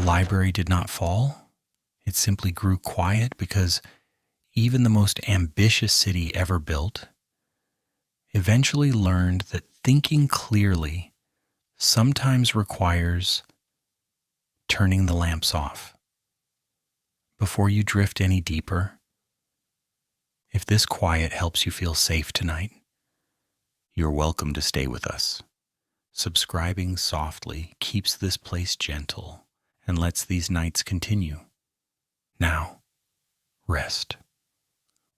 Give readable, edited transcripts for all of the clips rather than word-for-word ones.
library did not fall. It simply grew quiet because even the most ambitious city ever built eventually learned that thinking clearly sometimes requires turning the lamps off. Before you drift any deeper, if this quiet helps you feel safe tonight, you're welcome to stay with us. Subscribing softly keeps this place gentle and lets these nights continue. Now, rest.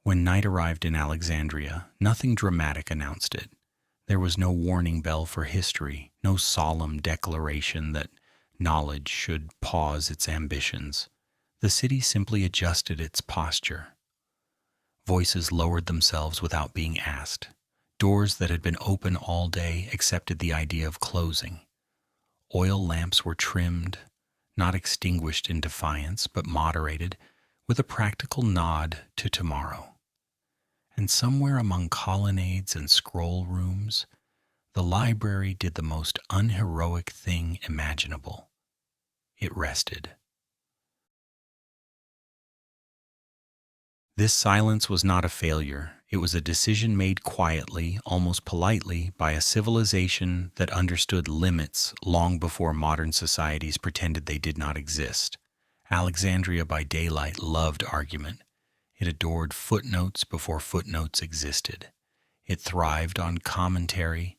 When night arrived in Alexandria, nothing dramatic announced it. There was no warning bell for history, no solemn declaration that knowledge should pause its ambitions. The city simply adjusted its posture. Voices lowered themselves without being asked. Doors that had been open all day accepted the idea of closing. Oil lamps were trimmed, not extinguished in defiance, but moderated with a practical nod to tomorrow. And somewhere among colonnades and scroll rooms, the library did the most unheroic thing imaginable. It rested. This silence was not a failure. It was a decision made quietly, almost politely, by a civilization that understood limits long before modern societies pretended they did not exist. Alexandria by daylight loved argument. It adored footnotes before footnotes existed. It thrived on commentary,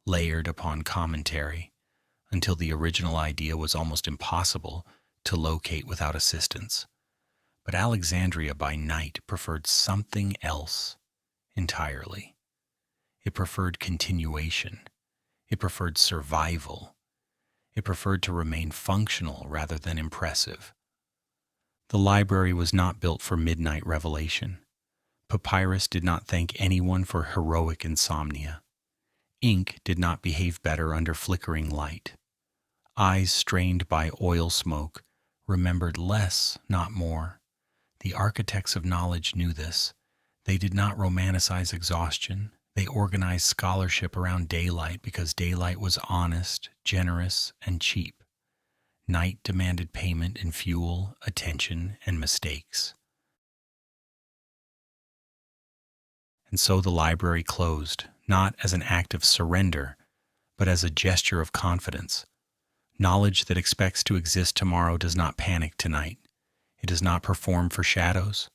layered upon commentary, until the original idea was almost impossible to locate without assistance. But Alexandria by night preferred something else entirely. It preferred continuation. It preferred survival. It preferred to remain functional rather than impressive. The library was not built for midnight revelation. Papyrus did not thank anyone for heroic insomnia. Ink did not behave better under flickering light. Eyes strained by oil smoke remembered less, not more. The architects of knowledge knew this. They did not romanticize exhaustion. They organized scholarship around daylight because daylight was honest, generous, and cheap. Night demanded payment in fuel, attention, and mistakes. And so the library closed, not as an act of surrender, but as a gesture of confidence. Knowledge that expects to exist tomorrow does not panic tonight. It does not perform for shadows.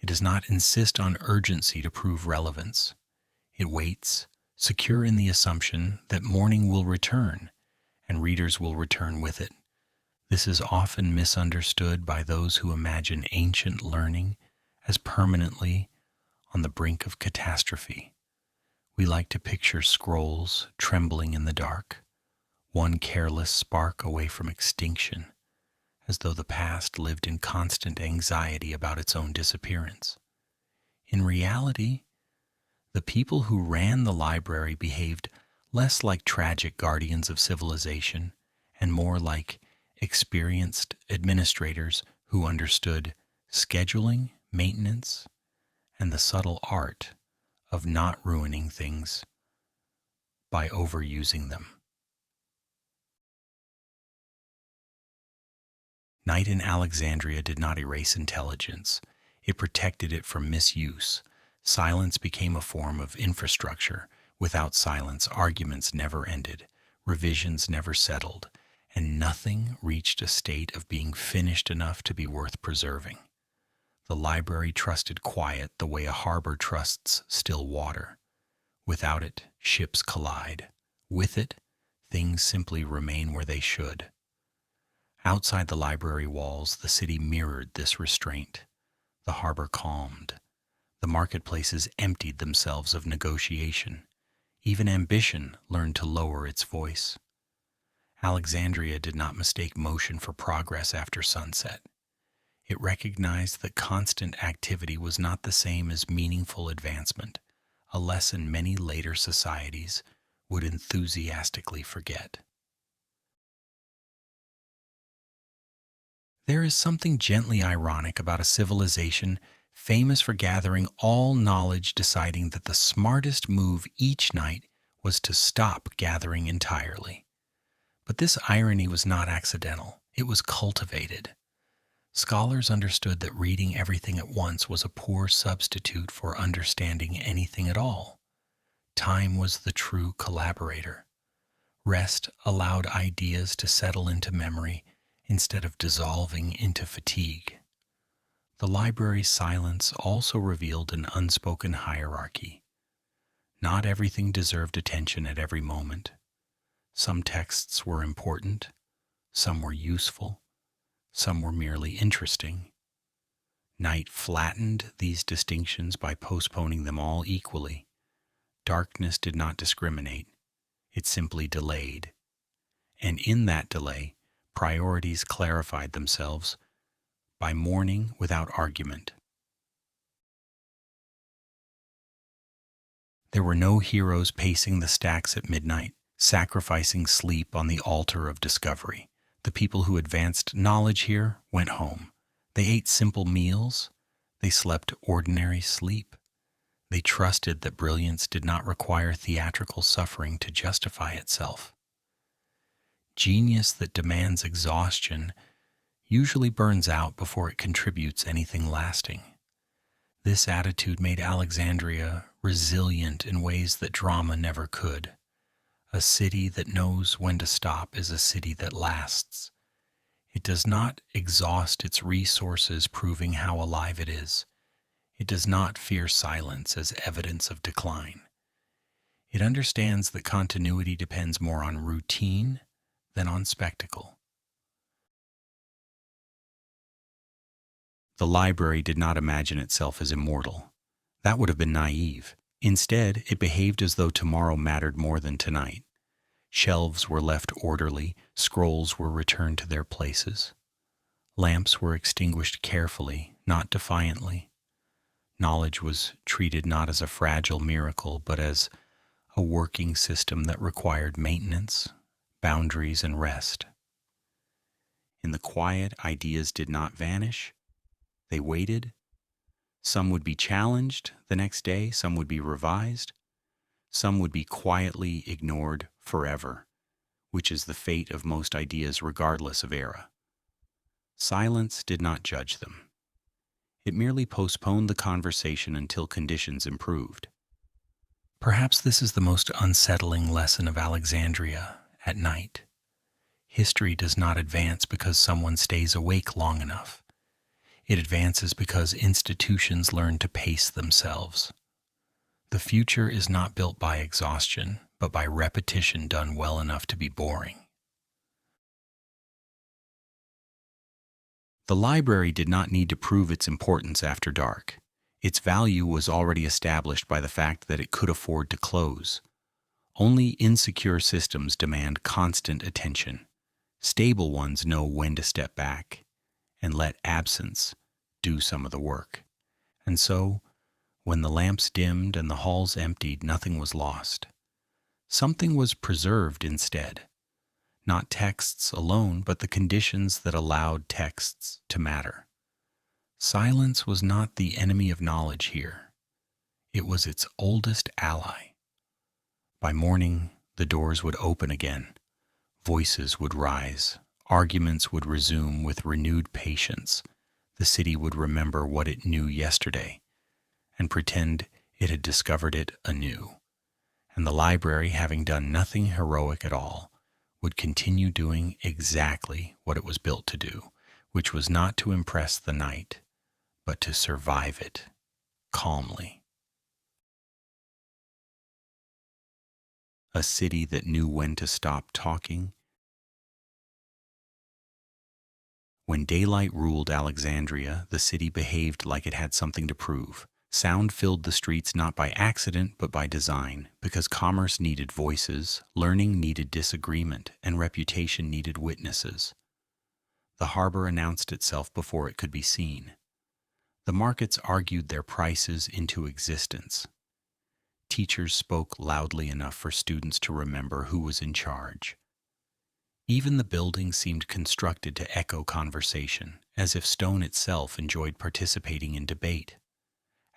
It does not insist on urgency to prove relevance. It waits, secure in the assumption that morning will return, and readers will return with it. This is often misunderstood by those who imagine ancient learning as permanently on the brink of catastrophe. We like to picture scrolls trembling in the dark, one careless spark away from extinction, as though the past lived in constant anxiety about its own disappearance. In reality, the people who ran the library behaved less like tragic guardians of civilization and more like experienced administrators who understood scheduling, maintenance, and the subtle art of not ruining things by overusing them. Night in Alexandria did not erase intelligence. It protected it from misuse. Silence became a form of infrastructure. Without silence, arguments never ended, revisions never settled, and nothing reached a state of being finished enough to be worth preserving. The library trusted quiet the way a harbor trusts still water. Without it, ships collide. With it, things simply remain where they should. Outside the library walls, the city mirrored this restraint. The harbor calmed. The marketplaces emptied themselves of negotiation. Even ambition learned to lower its voice. Alexandria did not mistake motion for progress after sunset. It recognized that constant activity was not the same as meaningful advancement, a lesson many later societies would enthusiastically forget. There is something gently ironic about a civilization famous for gathering all knowledge, deciding that the smartest move each night was to stop gathering entirely. But this irony was not accidental. It was cultivated. Scholars understood that reading everything at once was a poor substitute for understanding anything at all. Time was the true collaborator. Rest allowed ideas to settle into memory instead of dissolving into fatigue. The library's silence also revealed an unspoken hierarchy. Not everything deserved attention at every moment. Some texts were important, some were useful, some were merely interesting. Night flattened these distinctions by postponing them all equally. Darkness did not discriminate, it simply delayed. And in that delay, priorities clarified themselves by mourning without argument. There were no heroes pacing the stacks at midnight, sacrificing sleep on the altar of discovery. The people who advanced knowledge here went home. They ate simple meals. They slept ordinary sleep. They trusted that brilliance did not require theatrical suffering to justify itself. Genius that demands exhaustion usually burns out before it contributes anything lasting. This attitude made Alexandria resilient in ways that drama never could. A city that knows when to stop is a city that lasts. It does not exhaust its resources, proving how alive it is. It does not fear silence as evidence of decline. It understands that continuity depends more on routine than on spectacle. The library did not imagine itself as immortal. That would have been naive. Instead, it behaved as though tomorrow mattered more than tonight. Shelves were left orderly, scrolls were returned to their places. Lamps were extinguished carefully, not defiantly. Knowledge was treated not as a fragile miracle, but as a working system that required maintenance, boundaries, and rest. In the quiet, ideas did not vanish. They waited. Some would be challenged the next day, some would be revised, some would be quietly ignored forever, which is the fate of most ideas regardless of era. Silence did not judge them. It merely postponed the conversation until conditions improved. Perhaps this is the most unsettling lesson of Alexandria at night. History does not advance because someone stays awake long enough. It advances because institutions learn to pace themselves. The future is not built by exhaustion, but by repetition done well enough to be boring. The library did not need to prove its importance after dark. Its value was already established by the fact that it could afford to close. Only insecure systems demand constant attention. Stable ones know when to step back and let absence do some of the work. And so, when the lamps dimmed and the halls emptied, nothing was lost. Something was preserved instead. Not texts alone, but the conditions that allowed texts to matter. Silence was not the enemy of knowledge here. It was its oldest ally. By morning, the doors would open again. Voices would rise. Arguments would resume with renewed patience. The city would remember what it knew yesterday and pretend it had discovered it anew. And the library, having done nothing heroic at all, would continue doing exactly what it was built to do, which was not to impress the night, but to survive it calmly. A city that knew when to stop talking. When daylight ruled Alexandria, the city behaved like it had something to prove. Sound filled the streets not by accident but by design, because commerce needed voices, learning needed disagreement, and reputation needed witnesses. The harbor announced itself before it could be seen. The markets argued their prices into existence. Teachers spoke loudly enough for students to remember who was in charge. Even the building seemed constructed to echo conversation, as if stone itself enjoyed participating in debate.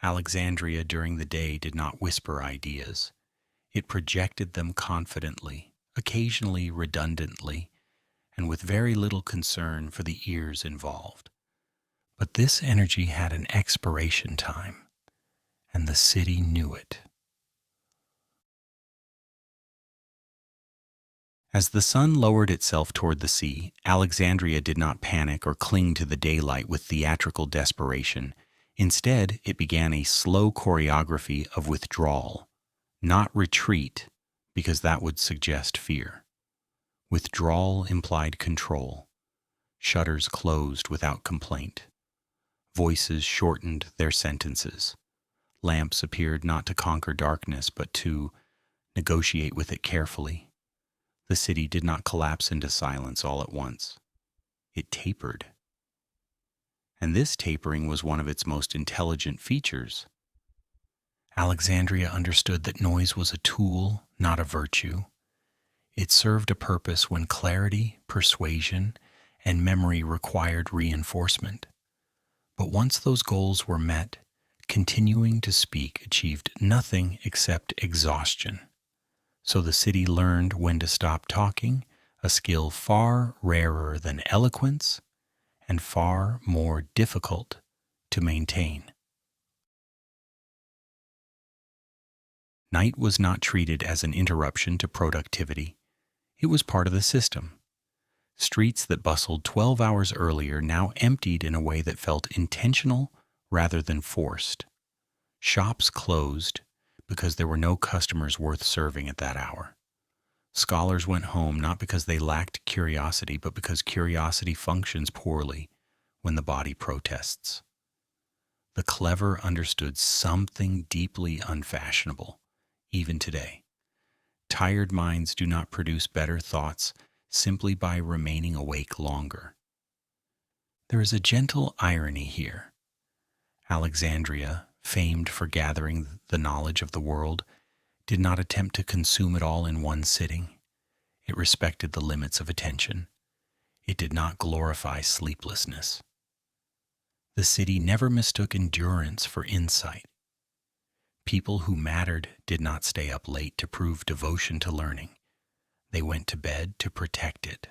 Alexandria during the day did not whisper ideas. It projected them confidently, occasionally redundantly, and with very little concern for the ears involved. But this energy had an expiration time, and the city knew it. As the sun lowered itself toward the sea, Alexandria did not panic or cling to the daylight with theatrical desperation. Instead, it began a slow choreography of withdrawal, not retreat, because that would suggest fear. Withdrawal implied control. Shutters closed without complaint. Voices shortened their sentences. Lamps appeared not to conquer darkness, but to negotiate with it carefully. The city did not collapse into silence all at once. It tapered. And this tapering was one of its most intelligent features. Alexandria understood that noise was a tool, not a virtue. It served a purpose when clarity, persuasion, and memory required reinforcement. But once those goals were met, continuing to speak achieved nothing except exhaustion. So the city learned when to stop talking, a skill far rarer than eloquence and far more difficult to maintain. Night was not treated as an interruption to productivity. It was part of the system. Streets that bustled 12 hours earlier now emptied in a way that felt intentional rather than forced. Shops closed because there were no customers worth serving at that hour. Scholars went home not because they lacked curiosity, but because curiosity functions poorly when the body protests. The clever understood something deeply unfashionable, even today. Tired minds do not produce better thoughts simply by remaining awake longer. There is a gentle irony here. Alexandria, famed for gathering the knowledge of the world, did not attempt to consume it all in one sitting. It respected the limits of attention. It did not glorify sleeplessness. The city never mistook endurance for insight. People who mattered did not stay up late to prove devotion to learning. They went to bed to protect it.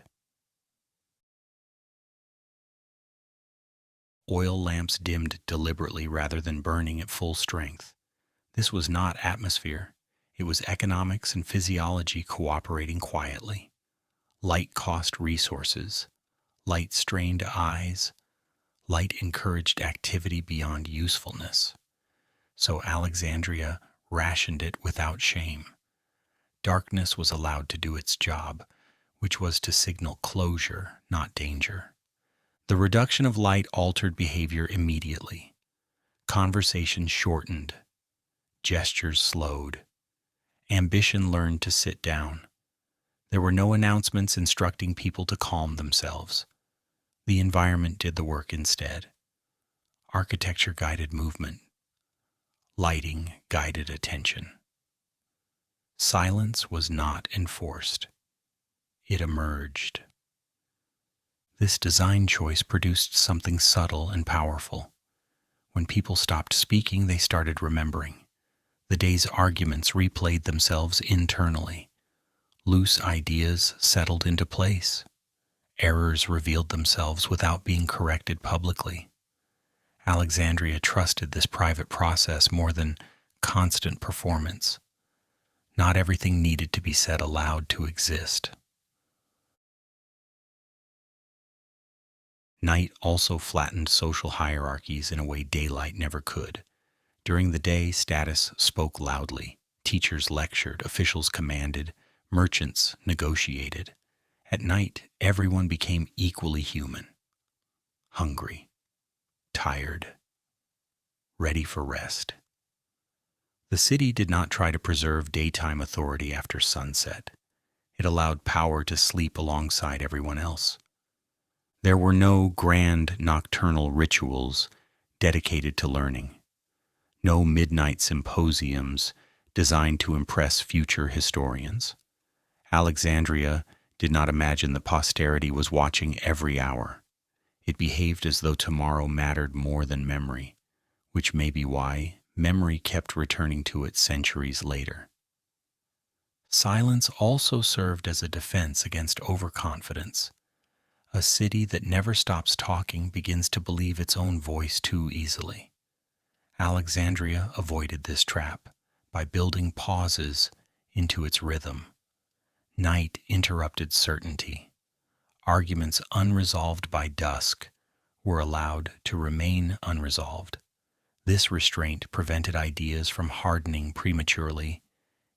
Oil lamps dimmed deliberately rather than burning at full strength. This was not atmosphere. It was economics and physiology cooperating quietly. Light cost resources. Light strained eyes. Light encouraged activity beyond usefulness. So Alexandria rationed it without shame. Darkness was allowed to do its job, which was to signal closure, not danger. The reduction of light altered behavior immediately. Conversation shortened. Gestures slowed. Ambition learned to sit down. There were no announcements instructing people to calm themselves. The environment did the work instead. Architecture guided movement. Lighting guided attention. Silence was not enforced. It emerged. This design choice produced something subtle and powerful. When people stopped speaking, they started remembering. The day's arguments replayed themselves internally. Loose ideas settled into place. Errors revealed themselves without being corrected publicly. Alexandria trusted this private process more than constant performance. Not everything needed to be said aloud to exist. Night also flattened social hierarchies in a way daylight never could. During the day, status spoke loudly. Teachers lectured, officials commanded, merchants negotiated. At night, everyone became equally human. Hungry, tired, ready for rest. The city did not try to preserve daytime authority after sunset. It allowed power to sleep alongside everyone else. There were no grand nocturnal rituals dedicated to learning, no midnight symposiums designed to impress future historians. Alexandria did not imagine that posterity was watching every hour. It behaved as though tomorrow mattered more than memory, which may be why memory kept returning to it centuries later. Silence also served as a defense against overconfidence. A city that never stops talking begins to believe its own voice too easily. Alexandria avoided this trap by building pauses into its rhythm. Night interrupted certainty. Arguments unresolved by dusk were allowed to remain unresolved. This restraint prevented ideas from hardening prematurely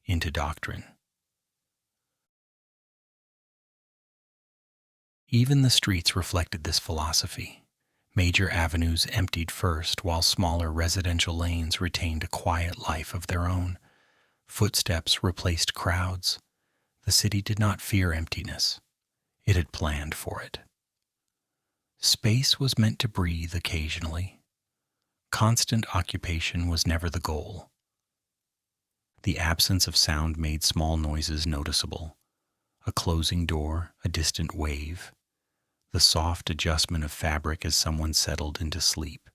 into doctrine. Even the streets reflected this philosophy. Major avenues emptied first, while smaller residential lanes retained a quiet life of their own. Footsteps replaced crowds. The city did not fear emptiness. It had planned for it. Space was meant to breathe occasionally. Constant occupation was never the goal. The absence of sound made small noises noticeable. A closing door, a distant wave, the soft adjustment of fabric as someone settled into sleep.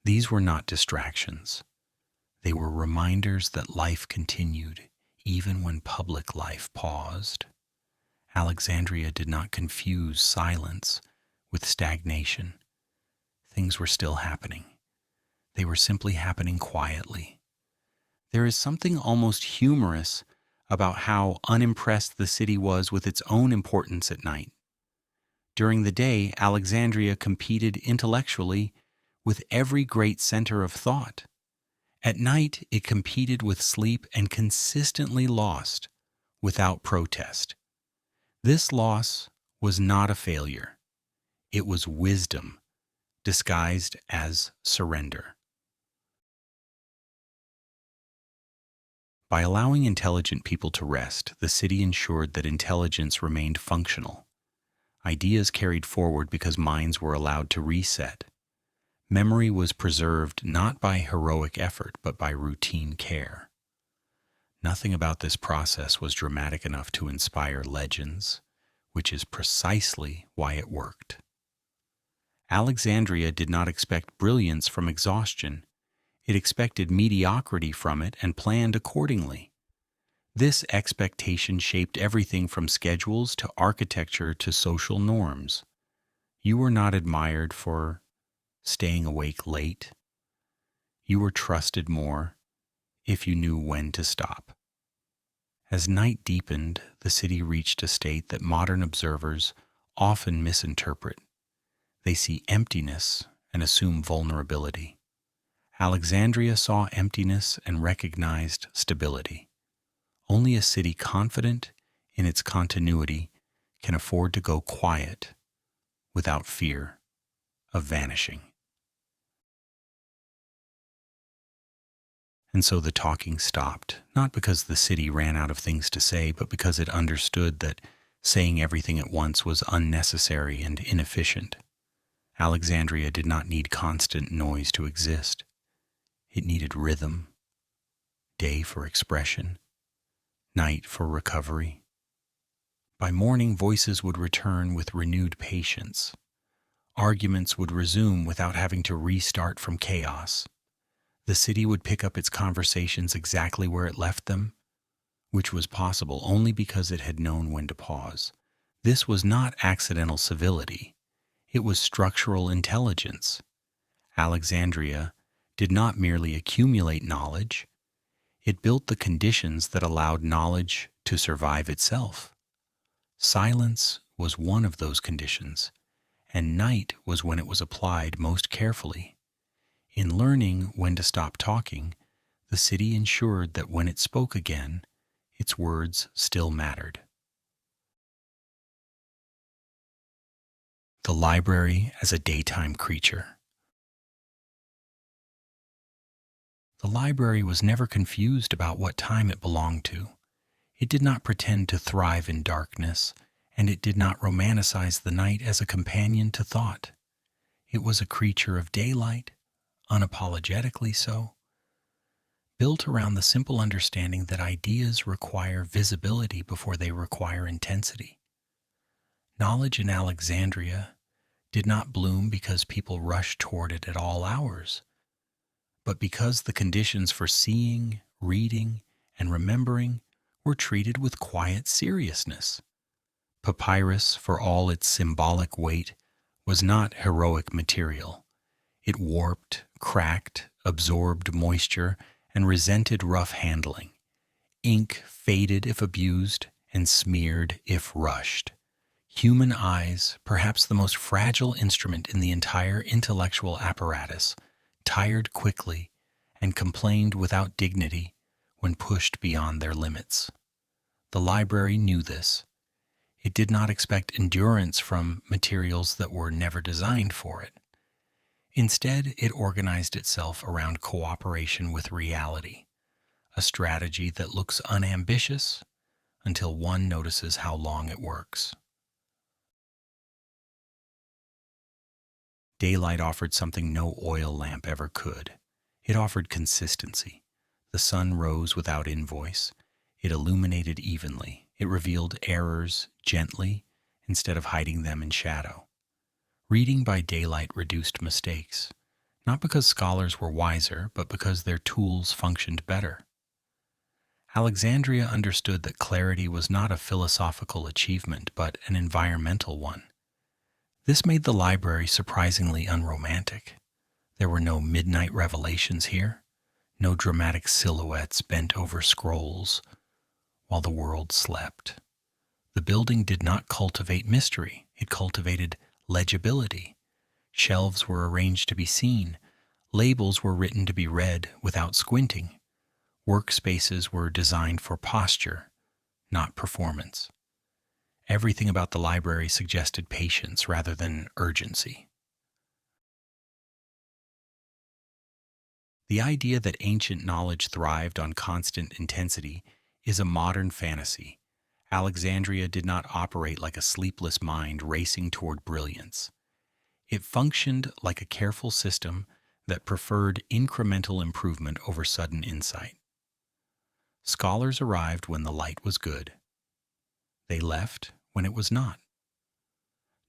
These were not distractions. They were reminders that life continued, even when public life paused. Alexandria did not confuse silence with stagnation. Things were still happening. They were simply happening quietly. There is something almost humorous about how unimpressed the city was with its own importance at night. During the day, Alexandria competed intellectually with every great center of thought. At night, it competed with sleep and consistently lost without protest. This loss was not a failure. It was wisdom disguised as surrender. By allowing intelligent people to rest, the city ensured that intelligence remained functional. Ideas carried forward because minds were allowed to reset. Memory was preserved not by heroic effort, but by routine care. Nothing about this process was dramatic enough to inspire legends, which is precisely why it worked. Alexandria did not expect brilliance from exhaustion. It expected mediocrity from it and planned accordingly. This expectation shaped everything from schedules to architecture to social norms. You were not admired for staying awake late. You were trusted more if you knew when to stop. As night deepened, the city reached a state that modern observers often misinterpret. They see emptiness and assume vulnerability. Alexandria saw emptiness and recognized stability. Only a city confident in its continuity can afford to go quiet without fear of vanishing. And so the talking stopped, not because the city ran out of things to say, but because it understood that saying everything at once was unnecessary and inefficient. Alexandria did not need constant noise to exist. It needed rhythm, day for expression, night for recovery. By morning, voices would return with renewed patience. Arguments would resume without having to restart from chaos. The city would pick up its conversations exactly where it left them, which was possible only because it had known when to pause. This was not accidental civility. It was structural intelligence. Alexandria did not merely accumulate knowledge. It built the conditions that allowed knowledge to survive itself. Silence was one of those conditions, and night was when it was applied most carefully. In learning when to stop talking, the city ensured that when it spoke again, its words still mattered. The library as a daytime creature. The library was never confused about what time it belonged to. It did not pretend to thrive in darkness, and it did not romanticize the night as a companion to thought. It was a creature of daylight, unapologetically so, built around the simple understanding that ideas require visibility before they require intensity. Knowledge in Alexandria did not bloom because people rushed toward it at all hours, but because the conditions for seeing, reading, and remembering were treated with quiet seriousness. Papyrus, for all its symbolic weight, was not heroic material. It warped, cracked, absorbed moisture, and resented rough handling. Ink faded if abused, and smeared if rushed. Human eyes, perhaps the most fragile instrument in the entire intellectual apparatus, tired quickly and complained without dignity when pushed beyond their limits. The library knew this. It did not expect endurance from materials that were never designed for it. Instead, it organized itself around cooperation with reality, a strategy that looks unambitious until one notices how long it works. Daylight offered something no oil lamp ever could. It offered consistency. The sun rose without invoice. It illuminated evenly. It revealed errors gently instead of hiding them in shadow. Reading by daylight reduced mistakes, not because scholars were wiser, but because their tools functioned better. Alexandria understood that clarity was not a philosophical achievement, but an environmental one. This made the library surprisingly unromantic. There were no midnight revelations here, no dramatic silhouettes bent over scrolls while the world slept. The building did not cultivate mystery, it cultivated legibility. Shelves were arranged to be seen, labels were written to be read without squinting. Workspaces were designed for posture, not performance. Everything about the library suggested patience rather than urgency. The idea that ancient knowledge thrived on constant intensity is a modern fantasy. Alexandria did not operate like a sleepless mind racing toward brilliance. It functioned like a careful system that preferred incremental improvement over sudden insight. Scholars arrived when the light was good. They left when it was not.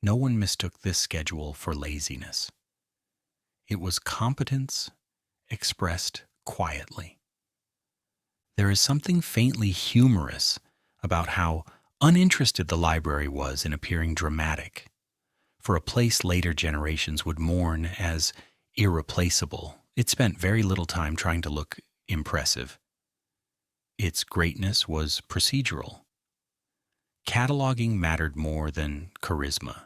No one mistook this schedule for laziness. It was competence expressed quietly. There is something faintly humorous about how uninterested the library was in appearing dramatic, for a place later generations would mourn as irreplaceable. It spent very little time trying to look impressive. Its greatness was procedural. Cataloging mattered more than charisma.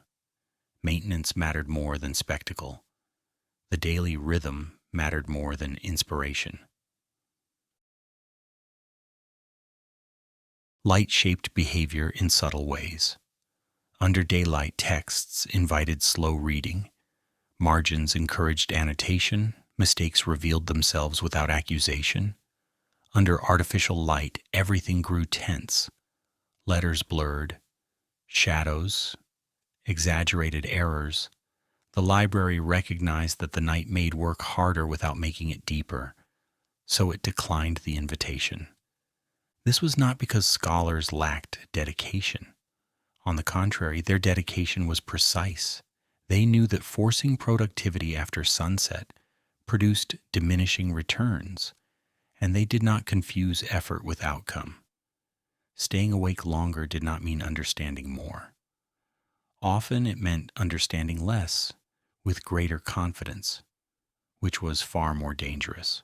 Maintenance mattered more than spectacle. The daily rhythm mattered more than inspiration. Light shaped behavior in subtle ways. Under daylight, texts invited slow reading. Margins encouraged annotation. Mistakes revealed themselves without accusation. Under artificial light, everything grew tense. Letters blurred. Shadows. Exaggerated errors. The library recognized that the night made work harder without making it deeper, so it declined the invitation. This was not because scholars lacked dedication. On the contrary, their dedication was precise. They knew that forcing productivity after sunset produced diminishing returns, and they did not confuse effort with outcome. Staying awake longer did not mean understanding more. Often it meant understanding less with greater confidence, which was far more dangerous.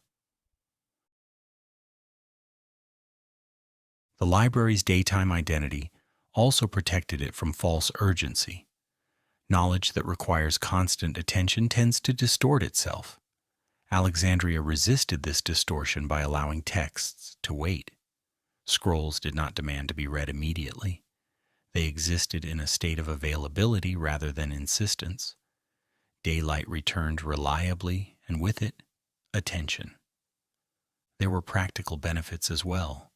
The library's daytime identity also protected it from false urgency. Knowledge that requires constant attention tends to distort itself. Alexandria resisted this distortion by allowing texts to wait. Scrolls did not demand to be read immediately. They existed in a state of availability rather than insistence. Daylight returned reliably, and with it, attention. There were practical benefits as well.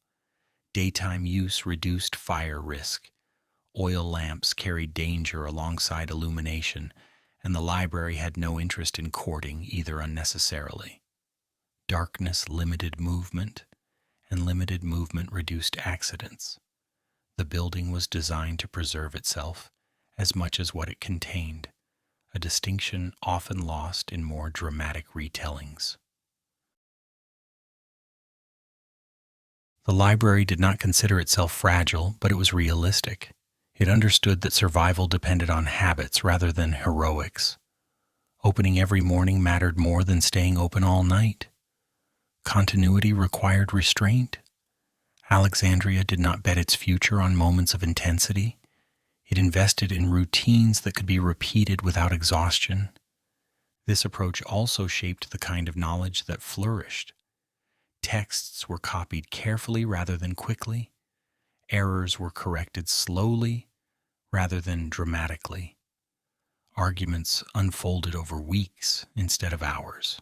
Daytime use reduced fire risk. Oil lamps carried danger alongside illumination, and the library had no interest in courting either unnecessarily. Darkness limited movement, and limited movement reduced accidents. The building was designed to preserve itself as much as what it contained, a distinction often lost in more dramatic retellings. The library did not consider itself fragile, but it was realistic. It understood that survival depended on habits rather than heroics. Opening every morning mattered more than staying open all night. Continuity required restraint. Alexandria did not bet its future on moments of intensity. It invested in routines that could be repeated without exhaustion. This approach also shaped the kind of knowledge that flourished. Texts were copied carefully rather than quickly. Errors were corrected slowly rather than dramatically. Arguments unfolded over weeks instead of hours.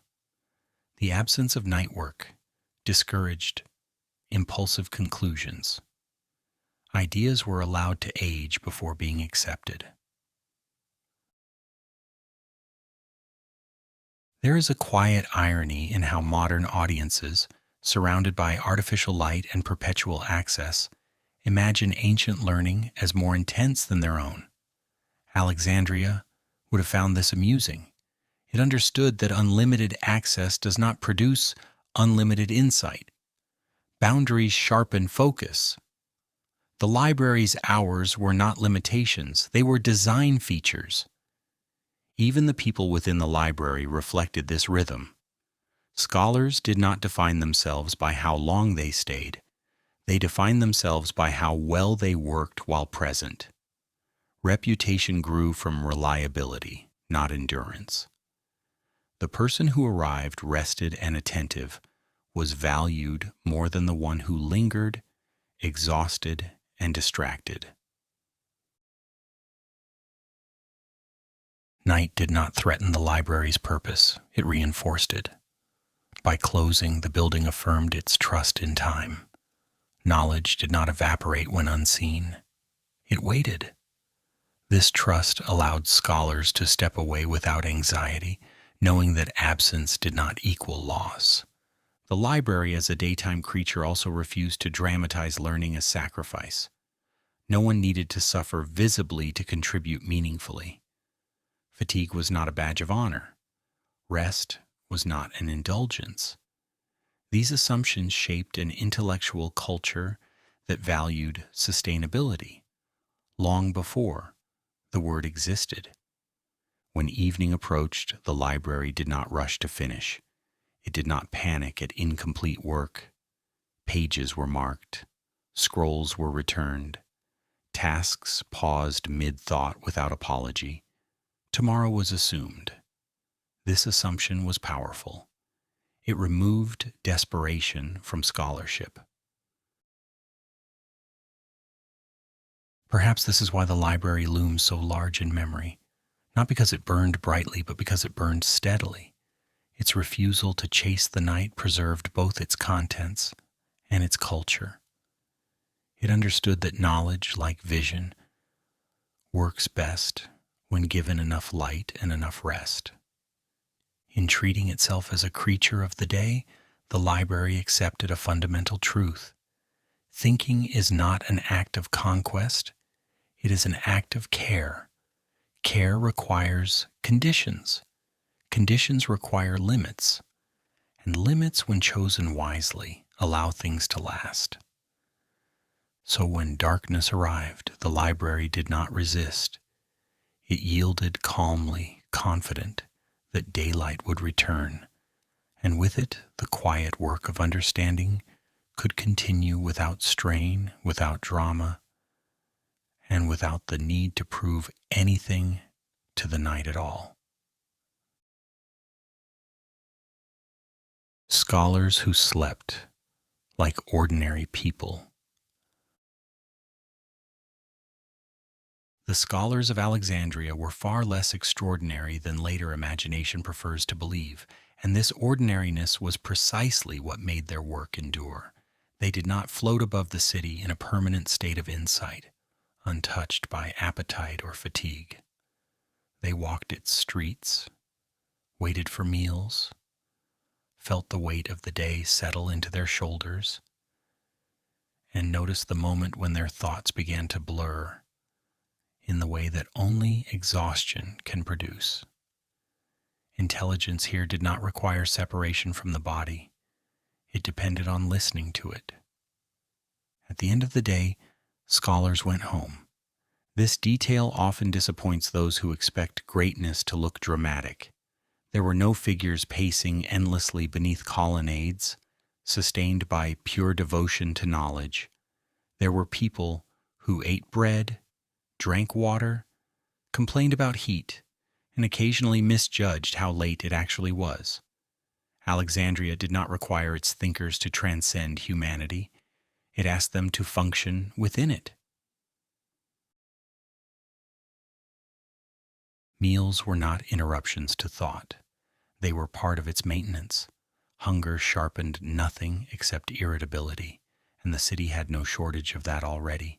The absence of night work discouraged impulsive conclusions. Ideas were allowed to age before being accepted. There is a quiet irony in how modern audiences, surrounded by artificial light and perpetual access, imagine ancient learning as more intense than their own. Alexandria would have found this amusing. It understood that unlimited access does not produce unlimited insight. Boundaries sharpen focus. The library's hours were not limitations, they were design features. Even the people within the library reflected this rhythm. Scholars did not define themselves by how long they stayed. They defined themselves by how well they worked while present. Reputation grew from reliability, not endurance. The person who arrived rested and attentive was valued more than the one who lingered, exhausted, and distracted. Night did not threaten the library's purpose, it reinforced it. By closing, the building affirmed its trust in time. Knowledge did not evaporate when unseen. It waited. This trust allowed scholars to step away without anxiety, knowing that absence did not equal loss. The library as a daytime creature also refused to dramatize learning as sacrifice. No one needed to suffer visibly to contribute meaningfully. Fatigue was not a badge of honor. Rest was not an indulgence. These assumptions shaped an intellectual culture that valued sustainability long before the word existed. When evening approached, the library did not rush to finish. It did not panic at incomplete work. Pages were marked. Scrolls were returned. Tasks paused mid-thought without apology. Tomorrow was assumed. This assumption was powerful. It removed desperation from scholarship. Perhaps this is why the library looms so large in memory, not because it burned brightly, but because it burned steadily. Its refusal to chase the night preserved both its contents and its culture. It understood that knowledge, like vision, works best when given enough light and enough rest. In treating itself as a creature of the day, the library accepted a fundamental truth. Thinking is not an act of conquest, it is an act of care. Care requires conditions. Conditions require limits, and limits, when chosen wisely, allow things to last. So when darkness arrived, the library did not resist. It yielded calmly, confident that daylight would return, and with it the quiet work of understanding could continue without strain, without drama, and without the need to prove anything to the night at all. Scholars who slept like ordinary people. The scholars of Alexandria were far less extraordinary than later imagination prefers to believe, and this ordinariness was precisely what made their work endure. They did not float above the city in a permanent state of insight, untouched by appetite or fatigue. They walked its streets, waited for meals, felt the weight of the day settle into their shoulders, and noticed the moment when their thoughts began to blur in the way that only exhaustion can produce. Intelligence here did not require separation from the body. It depended on listening to it. At the end of the day, scholars went home. This detail often disappoints those who expect greatness to look dramatic. There were no figures pacing endlessly beneath colonnades, sustained by pure devotion to knowledge. There were people who ate bread, drank water, complained about heat, and occasionally misjudged how late it actually was. Alexandria did not require its thinkers to transcend humanity. It asked them to function within it. Meals were not interruptions to thought. They were part of its maintenance. Hunger sharpened nothing except irritability, and the city had no shortage of that already.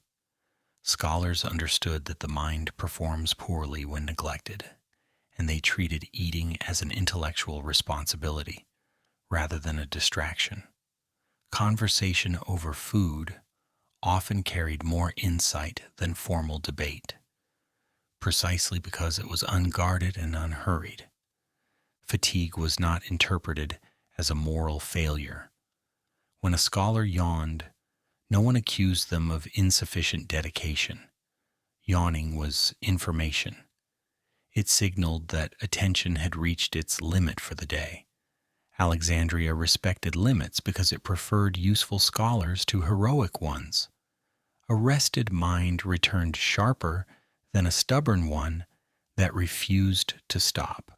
Scholars understood that the mind performs poorly when neglected, and they treated eating as an intellectual responsibility rather than a distraction. Conversation over food often carried more insight than formal debate, precisely because it was unguarded and unhurried. Fatigue was not interpreted as a moral failure. When a scholar yawned, no one accused them of insufficient dedication. Yawning was information. It signaled that attention had reached its limit for the day. Alexandria respected limits because it preferred useful scholars to heroic ones. A rested mind returned sharper than a stubborn one that refused to stop.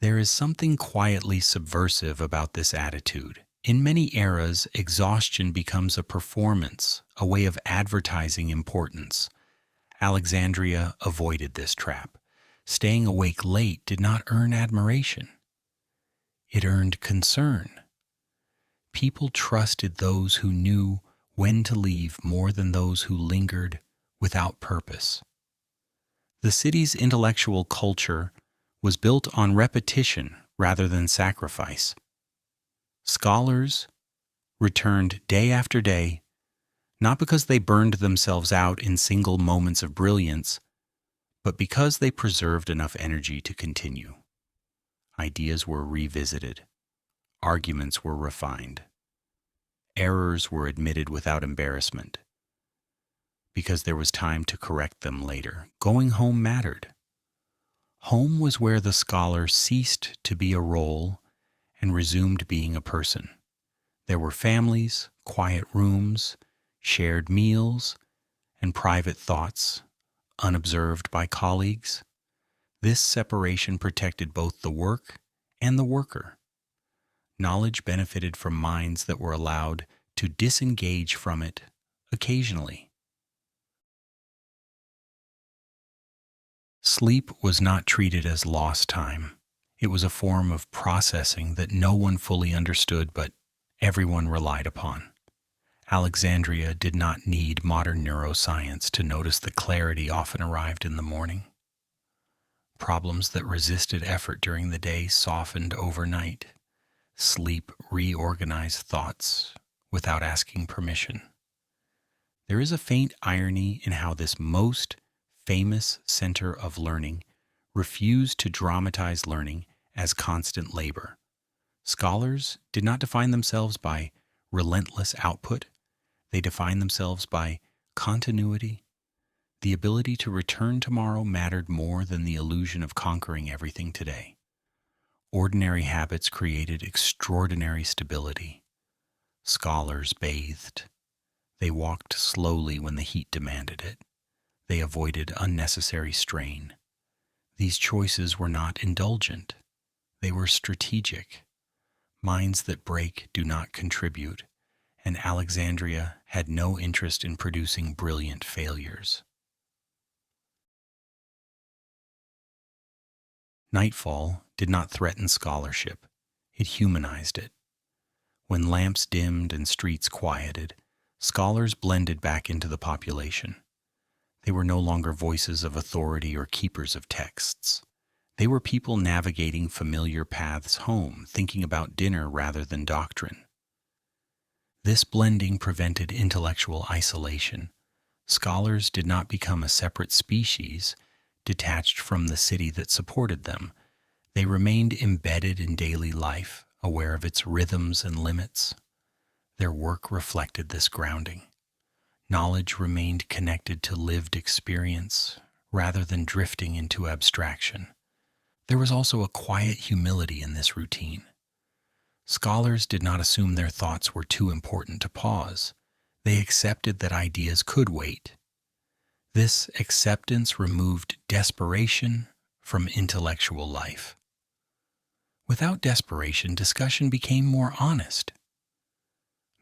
There is something quietly subversive about this attitude. In many eras, exhaustion becomes a performance, a way of advertising importance. Alexandria avoided this trap. Staying awake late did not earn admiration. It earned concern. People trusted those who knew when to leave more than those who lingered without purpose. The city's intellectual culture was built on repetition rather than sacrifice. Scholars returned day after day, not because they burned themselves out in single moments of brilliance, but because they preserved enough energy to continue. Ideas were revisited. Arguments were refined. Errors were admitted without embarrassment, because there was time to correct them later. Going home mattered. Home was where the scholar ceased to be a role and resumed being a person. There were families, quiet rooms, shared meals, and private thoughts, unobserved by colleagues. This separation protected both the work and the worker. Knowledge benefited from minds that were allowed to disengage from it occasionally. Sleep was not treated as lost time. It was a form of processing that no one fully understood, but everyone relied upon. Alexandria did not need modern neuroscience to notice the clarity often arrived in the morning. Problems that resisted effort during the day softened overnight. Sleep reorganized thoughts without asking permission. There is a faint irony in how this most famous center of learning refused to dramatize learning as constant labor. Scholars did not define themselves by relentless output. They defined themselves by continuity. The ability to return tomorrow mattered more than the illusion of conquering everything today. Ordinary habits created extraordinary stability. Scholars bathed. They walked slowly when the heat demanded it. They avoided unnecessary strain. These choices were not indulgent. They were strategic. Minds that break do not contribute, and Alexandria had no interest in producing brilliant failures. Nightfall did not threaten scholarship. It humanized it. When lamps dimmed and streets quieted, scholars blended back into the population. They were no longer voices of authority or keepers of texts. They were people navigating familiar paths home, thinking about dinner rather than doctrine. This blending prevented intellectual isolation. Scholars did not become a separate species, detached from the city that supported them. They remained embedded in daily life, aware of its rhythms and limits. Their work reflected this grounding. Knowledge remained connected to lived experience rather than drifting into abstraction. There was also a quiet humility in this routine. Scholars did not assume their thoughts were too important to pause. They accepted that ideas could wait. This acceptance removed desperation from intellectual life. Without desperation, discussion became more honest.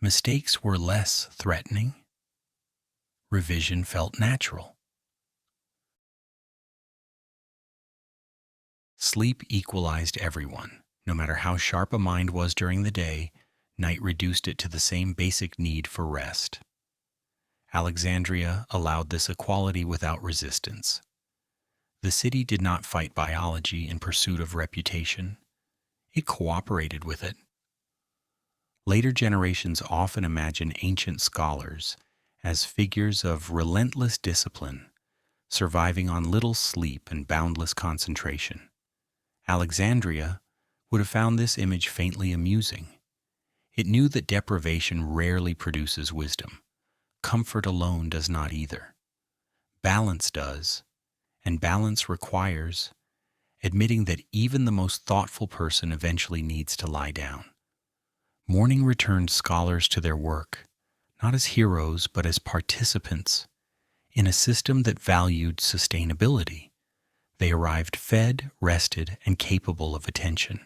Mistakes were less threatening. Revision felt natural. Sleep equalized everyone. No matter how sharp a mind was during the day, night reduced it to the same basic need for rest. Alexandria allowed this equality without resistance. The city did not fight biology in pursuit of reputation. It cooperated with it. Later generations often imagine ancient scholars as figures of relentless discipline, surviving on little sleep and boundless concentration. Alexandria would have found this image faintly amusing. It knew that deprivation rarely produces wisdom. Comfort alone does not either. Balance does, and balance requires admitting that even the most thoughtful person eventually needs to lie down. Morning returned scholars to their work, not as heroes but as participants in a system that valued sustainability. They arrived fed, rested, and capable of attention.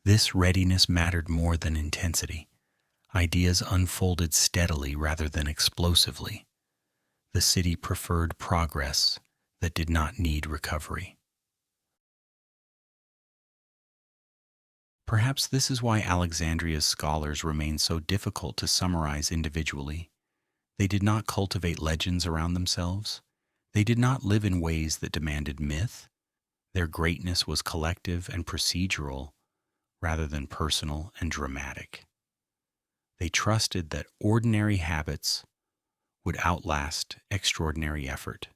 This readiness mattered more than intensity. Ideas unfolded steadily rather than explosively. The city preferred progress that did not need recovery. Perhaps this is why Alexandria's scholars remain so difficult to summarize individually. They did not cultivate legends around themselves. They did not live in ways that demanded myth. Their greatness was collective and procedural rather than personal and dramatic. They trusted that ordinary habits would outlast extraordinary effort.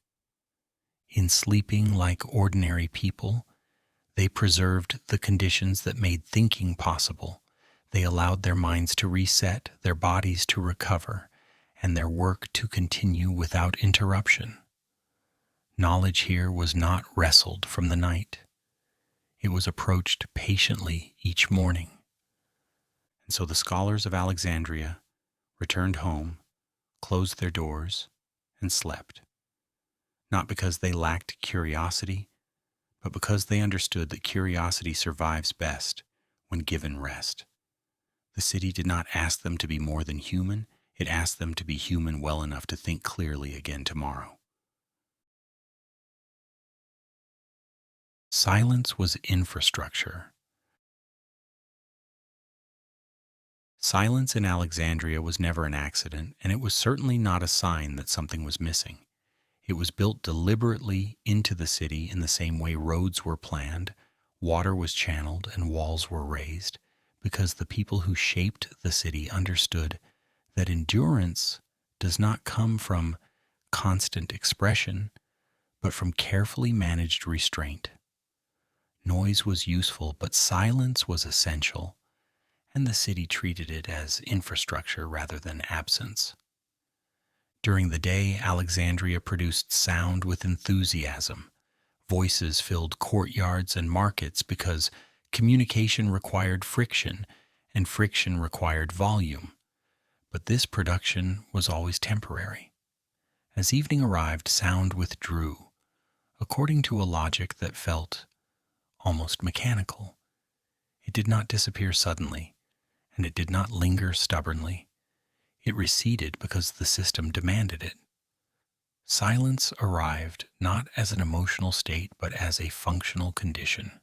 In sleeping like ordinary people, they preserved the conditions that made thinking possible. They allowed their minds to reset, their bodies to recover, and their work to continue without interruption. Knowledge here was not wrestled from the night. It was approached patiently each morning. And so the scholars of Alexandria returned home, closed their doors, and slept. Not because they lacked curiosity, but because they understood that curiosity survives best when given rest. The city did not ask them to be more than human, it asked them to be human well enough to think clearly again tomorrow. Silence was infrastructure. Silence in Alexandria was never an accident, and it was certainly not a sign that something was missing. It was built deliberately into the city in the same way roads were planned, water was channeled, and walls were raised, because the people who shaped the city understood that endurance does not come from constant expression, but from carefully managed restraint. Noise was useful, but silence was essential, and the city treated it as infrastructure rather than absence. During the day, Alexandria produced sound with enthusiasm. Voices filled courtyards and markets because communication required friction, and friction required volume. But this production was always temporary. As evening arrived, sound withdrew, according to a logic that felt almost mechanical. It did not disappear suddenly, and it did not linger stubbornly. It receded because the system demanded it. Silence arrived not as an emotional state, but as a functional condition.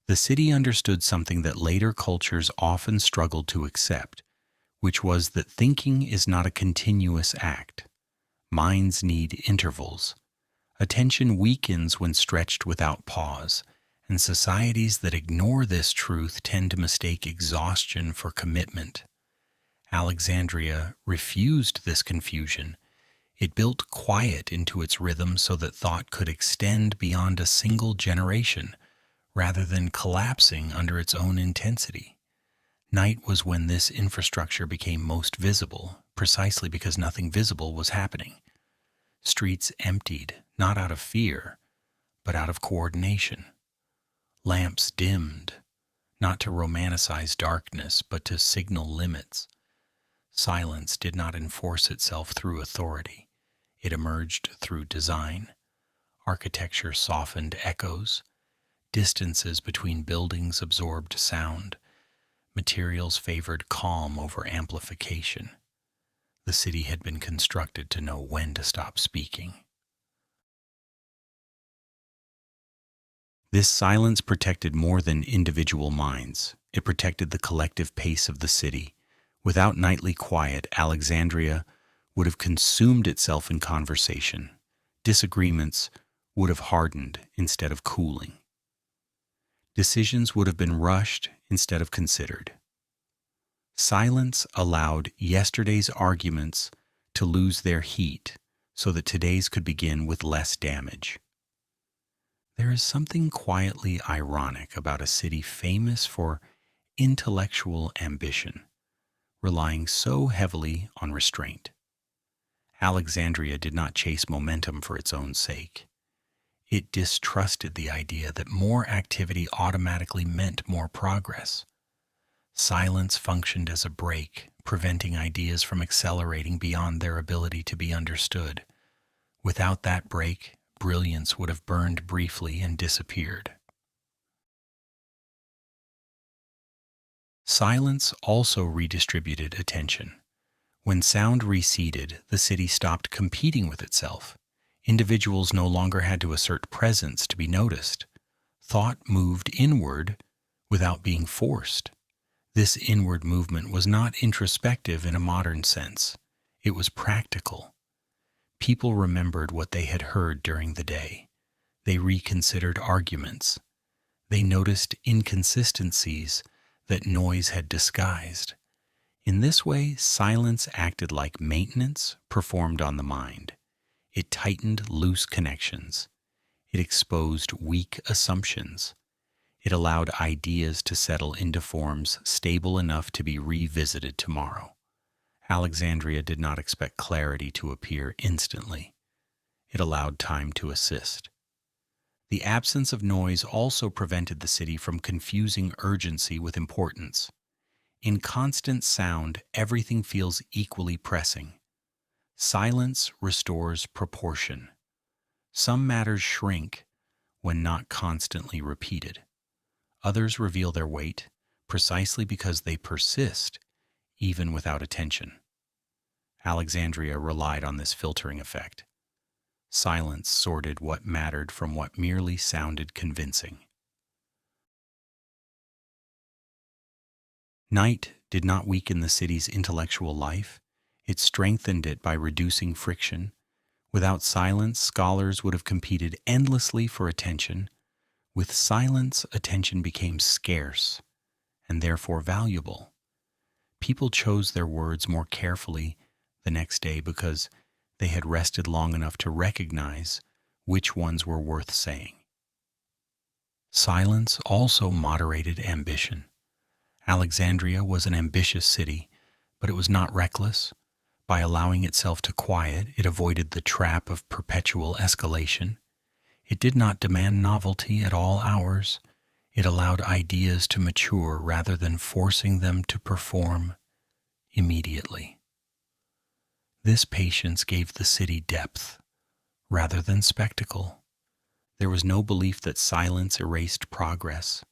The city understood something that later cultures often struggled to accept, which was that thinking is not a continuous act. Minds need intervals. Attention weakens when stretched without pause, and societies that ignore this truth tend to mistake exhaustion for commitment. Alexandria refused this confusion. It built quiet into its rhythm so that thought could extend beyond a single generation, rather than collapsing under its own intensity. Night was when this infrastructure became most visible, precisely because nothing visible was happening. Streets emptied, not out of fear, but out of coordination. Lamps dimmed, not to romanticize darkness, but to signal limits. Silence did not enforce itself through authority. It emerged through design. Architecture softened echoes. Distances between buildings absorbed sound. Materials favored calm over amplification. The city had been constructed to know when to stop speaking. This silence protected more than individual minds. It protected the collective pace of the city. Without nightly quiet, Alexandria would have consumed itself in conversation. Disagreements would have hardened instead of cooling. Decisions would have been rushed instead of considered. Silence allowed yesterday's arguments to lose their heat so that today's could begin with less damage. There is something quietly ironic about a city famous for intellectual ambition, relying so heavily on restraint. Alexandria did not chase momentum for its own sake. It distrusted the idea that more activity automatically meant more progress. Silence functioned as a brake, preventing ideas from accelerating beyond their ability to be understood. Without that brake, brilliance would have burned briefly and disappeared. Silence also redistributed attention. When sound receded, the city stopped competing with itself. Individuals no longer had to assert presence to be noticed. Thought moved inward without being forced. This inward movement was not introspective in a modern sense. It was practical. People remembered what they had heard during the day. They reconsidered arguments. They noticed inconsistencies that noise had disguised. In this way, silence acted like maintenance performed on the mind. It tightened loose connections. It exposed weak assumptions. It allowed ideas to settle into forms stable enough to be revisited tomorrow. Alexandria did not expect clarity to appear instantly. It allowed time to assist. The absence of noise also prevented the city from confusing urgency with importance. In constant sound, everything feels equally pressing. Silence restores proportion. Some matters shrink when not constantly repeated. Others reveal their weight precisely because they persist, even without attention. Alexandria relied on this filtering effect. Silence sorted what mattered from what merely sounded convincing. Night did not weaken the city's intellectual life. It strengthened it by reducing friction. Without silence, scholars would have competed endlessly for attention. With silence, attention became scarce and therefore valuable. People chose their words more carefully the next day because they had rested long enough to recognize which ones were worth saying. Silence also moderated ambition. Alexandria was an ambitious city, but it was not reckless. By allowing itself to quiet, it avoided the trap of perpetual escalation. It did not demand novelty at all hours. It allowed ideas to mature rather than forcing them to perform immediately. This patience gave the city depth rather than spectacle. There was no belief that silence erased progress.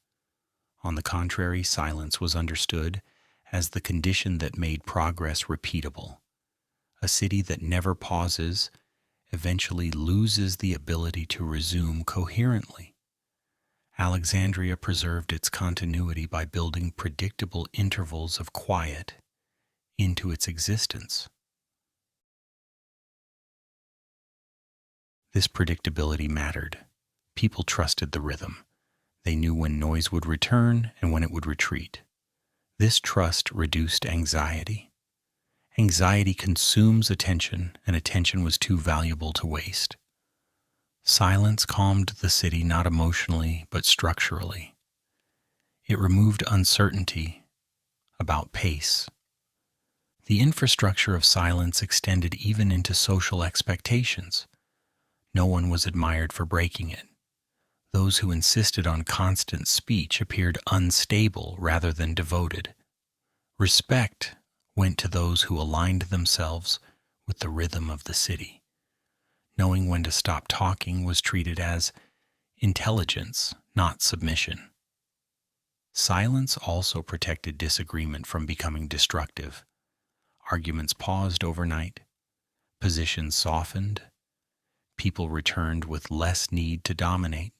On the contrary, silence was understood as the condition that made progress repeatable. A city that never pauses eventually loses the ability to resume coherently. Alexandria preserved its continuity by building predictable intervals of quiet into its existence. This predictability mattered. People trusted the rhythm. They knew when noise would return and when it would retreat. This trust reduced anxiety. Anxiety consumes attention, and attention was too valuable to waste. Silence calmed the city not emotionally, but structurally. It removed uncertainty about pace. The infrastructure of silence extended even into social expectations. No one was admired for breaking it. Those who insisted on constant speech appeared unstable rather than devoted. Respect went to those who aligned themselves with the rhythm of the city. Knowing when to stop talking was treated as intelligence, not submission. Silence also protected disagreement from becoming destructive. Arguments paused overnight, positions softened, people returned with less need to dominate.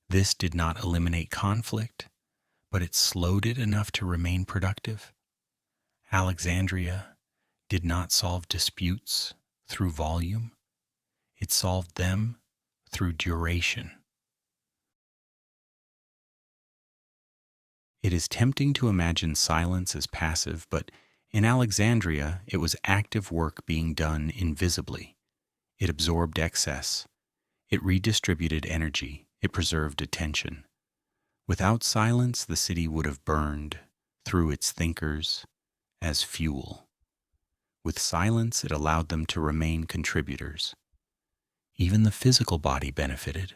This did not eliminate conflict, but it slowed it enough to remain productive. Alexandria did not solve disputes through volume, it solved them through duration. It is tempting to imagine silence as passive, but in Alexandria it was active work being done invisibly. It absorbed excess, it redistributed energy, it preserved attention. Without silence, the city would have burned through its thinkers as fuel. With silence, it allowed them to remain contributors. Even the physical body benefited.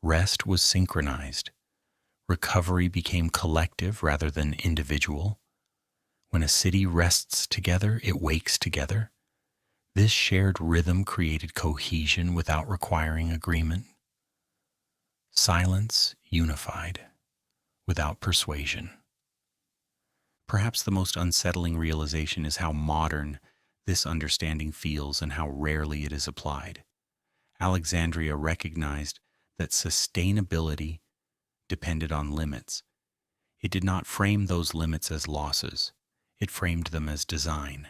Rest was synchronized. Recovery became collective rather than individual. When a city rests together, it wakes together. This shared rhythm created cohesion without requiring agreement. Silence unified without persuasion. Perhaps the most unsettling realization is how modern this understanding feels and how rarely it is applied. Alexandria recognized that sustainability depended on limits. It did not frame those limits as losses. It framed them as design.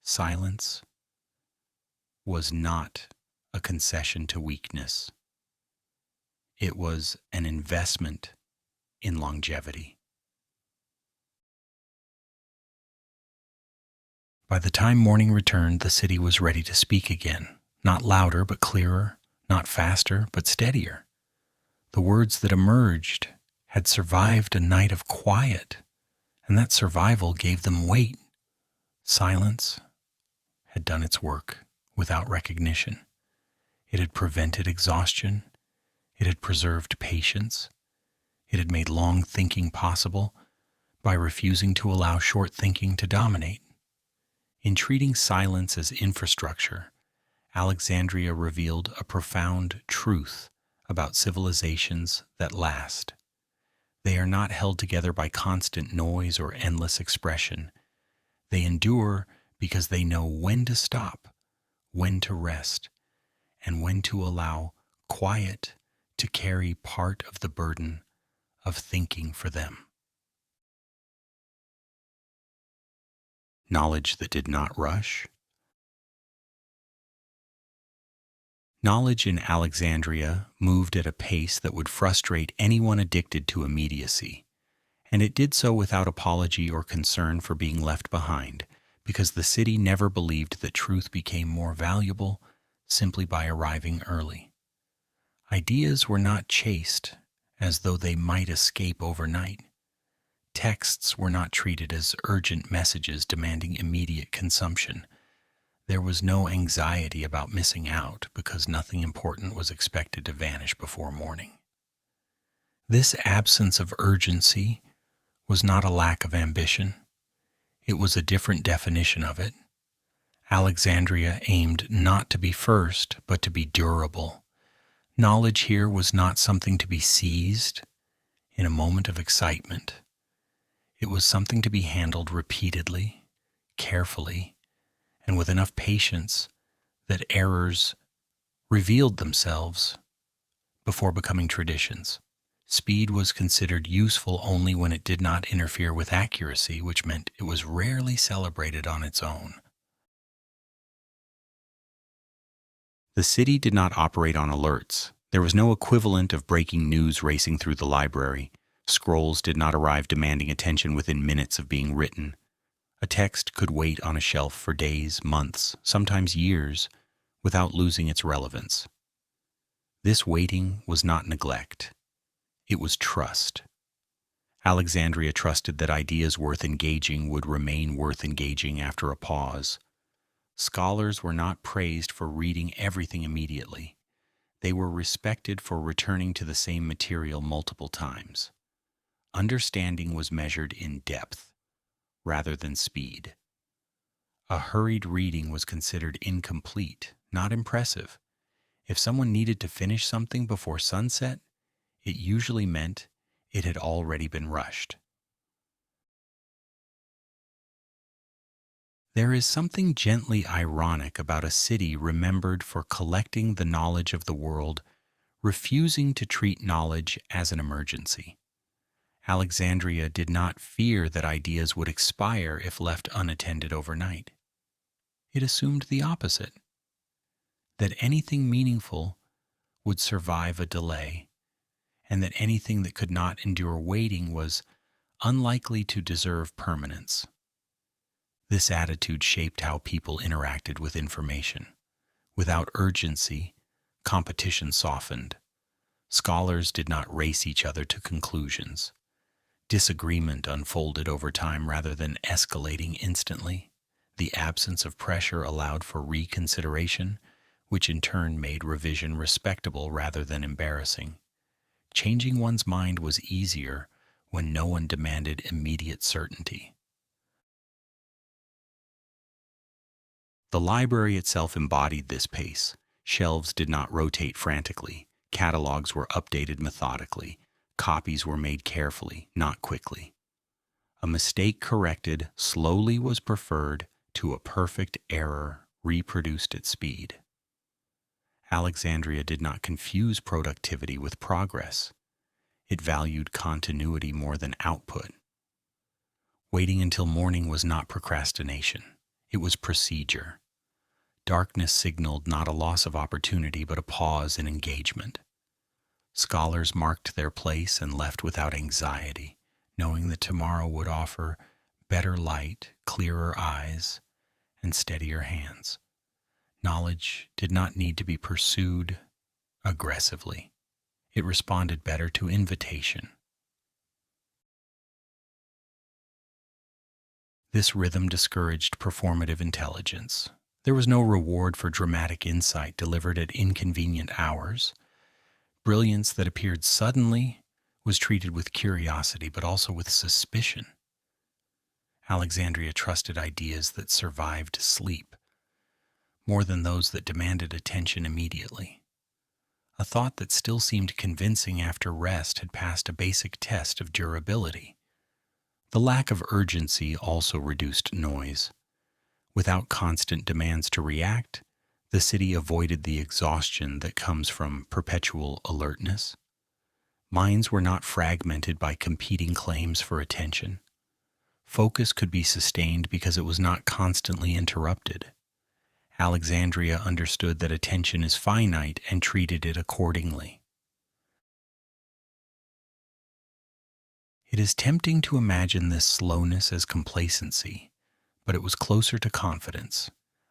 Silence was not a concession to weakness. It was an investment in longevity. By the time morning returned, the city was ready to speak again, not louder but clearer, not faster but steadier. The words that emerged had survived a night of quiet, and that survival gave them weight. Silence had done its work without recognition. It had prevented exhaustion. It had preserved patience. It had made long thinking possible by refusing to allow short thinking to dominate. In treating silence as infrastructure, Alexandria revealed a profound truth about civilizations that last. They are not held together by constant noise or endless expression. They endure because they know when to stop, when to rest, and when to allow quiet to carry part of the burden of thinking for them. Knowledge that did not rush. Knowledge in Alexandria moved at a pace that would frustrate anyone addicted to immediacy, and it did so without apology or concern for being left behind, because the city never believed that truth became more valuable simply by arriving early. Ideas were not chased as though they might escape overnight. Texts were not treated as urgent messages demanding immediate consumption. There was no anxiety about missing out because nothing important was expected to vanish before morning. This absence of urgency was not a lack of ambition. It was a different definition of it. Alexandria aimed not to be first, but to be durable. Knowledge here was not something to be seized in a moment of excitement. It was something to be handled repeatedly, carefully, and with enough patience that errors revealed themselves before becoming traditions. Speed was considered useful only when it did not interfere with accuracy, which meant it was rarely celebrated on its own. The city did not operate on alerts. There was no equivalent of breaking news racing through the library. Scrolls did not arrive demanding attention within minutes of being written. A text could wait on a shelf for days, months, sometimes years, without losing its relevance. This waiting was not neglect. It was trust. Alexandria trusted that ideas worth engaging would remain worth engaging after a pause. Scholars were not praised for reading everything immediately. They were respected for returning to the same material multiple times. Understanding was measured in depth rather than speed. A hurried reading was considered incomplete, not impressive. If someone needed to finish something before sunset, it usually meant it had already been rushed. There is something gently ironic about a city remembered for collecting the knowledge of the world, refusing to treat knowledge as an emergency. Alexandria did not fear that ideas would expire if left unattended overnight. It assumed the opposite, that anything meaningful would survive a delay, and that anything that could not endure waiting was unlikely to deserve permanence. This attitude shaped how people interacted with information. Without urgency, competition softened. Scholars did not race each other to conclusions. Disagreement unfolded over time rather than escalating instantly. The absence of pressure allowed for reconsideration, which in turn made revision respectable rather than embarrassing. Changing one's mind was easier when no one demanded immediate certainty. The library itself embodied this pace. Shelves did not rotate frantically. Catalogs were updated methodically. Copies were made carefully, not quickly. A mistake corrected slowly was preferred to a perfect error reproduced at speed. Alexandria did not confuse productivity with progress. It valued continuity more than output. Waiting until morning was not procrastination. It was procedure. Darkness signaled not a loss of opportunity, but a pause in engagement. Scholars marked their place and left without anxiety, knowing that tomorrow would offer better light, clearer eyes, and steadier hands. Knowledge did not need to be pursued aggressively. It responded better to invitation. This rhythm discouraged performative intelligence. There was no reward for dramatic insight delivered at inconvenient hours. Brilliance that appeared suddenly was treated with curiosity, but also with suspicion. Alexandria trusted ideas that survived sleep, more than those that demanded attention immediately. A thought that still seemed convincing after rest had passed a basic test of durability. The lack of urgency also reduced noise. Without constant demands to react, the city avoided the exhaustion that comes from perpetual alertness. Minds were not fragmented by competing claims for attention. Focus could be sustained because it was not constantly interrupted. Alexandria understood that attention is finite and treated it accordingly. It is tempting to imagine this slowness as complacency, but it was closer to confidence.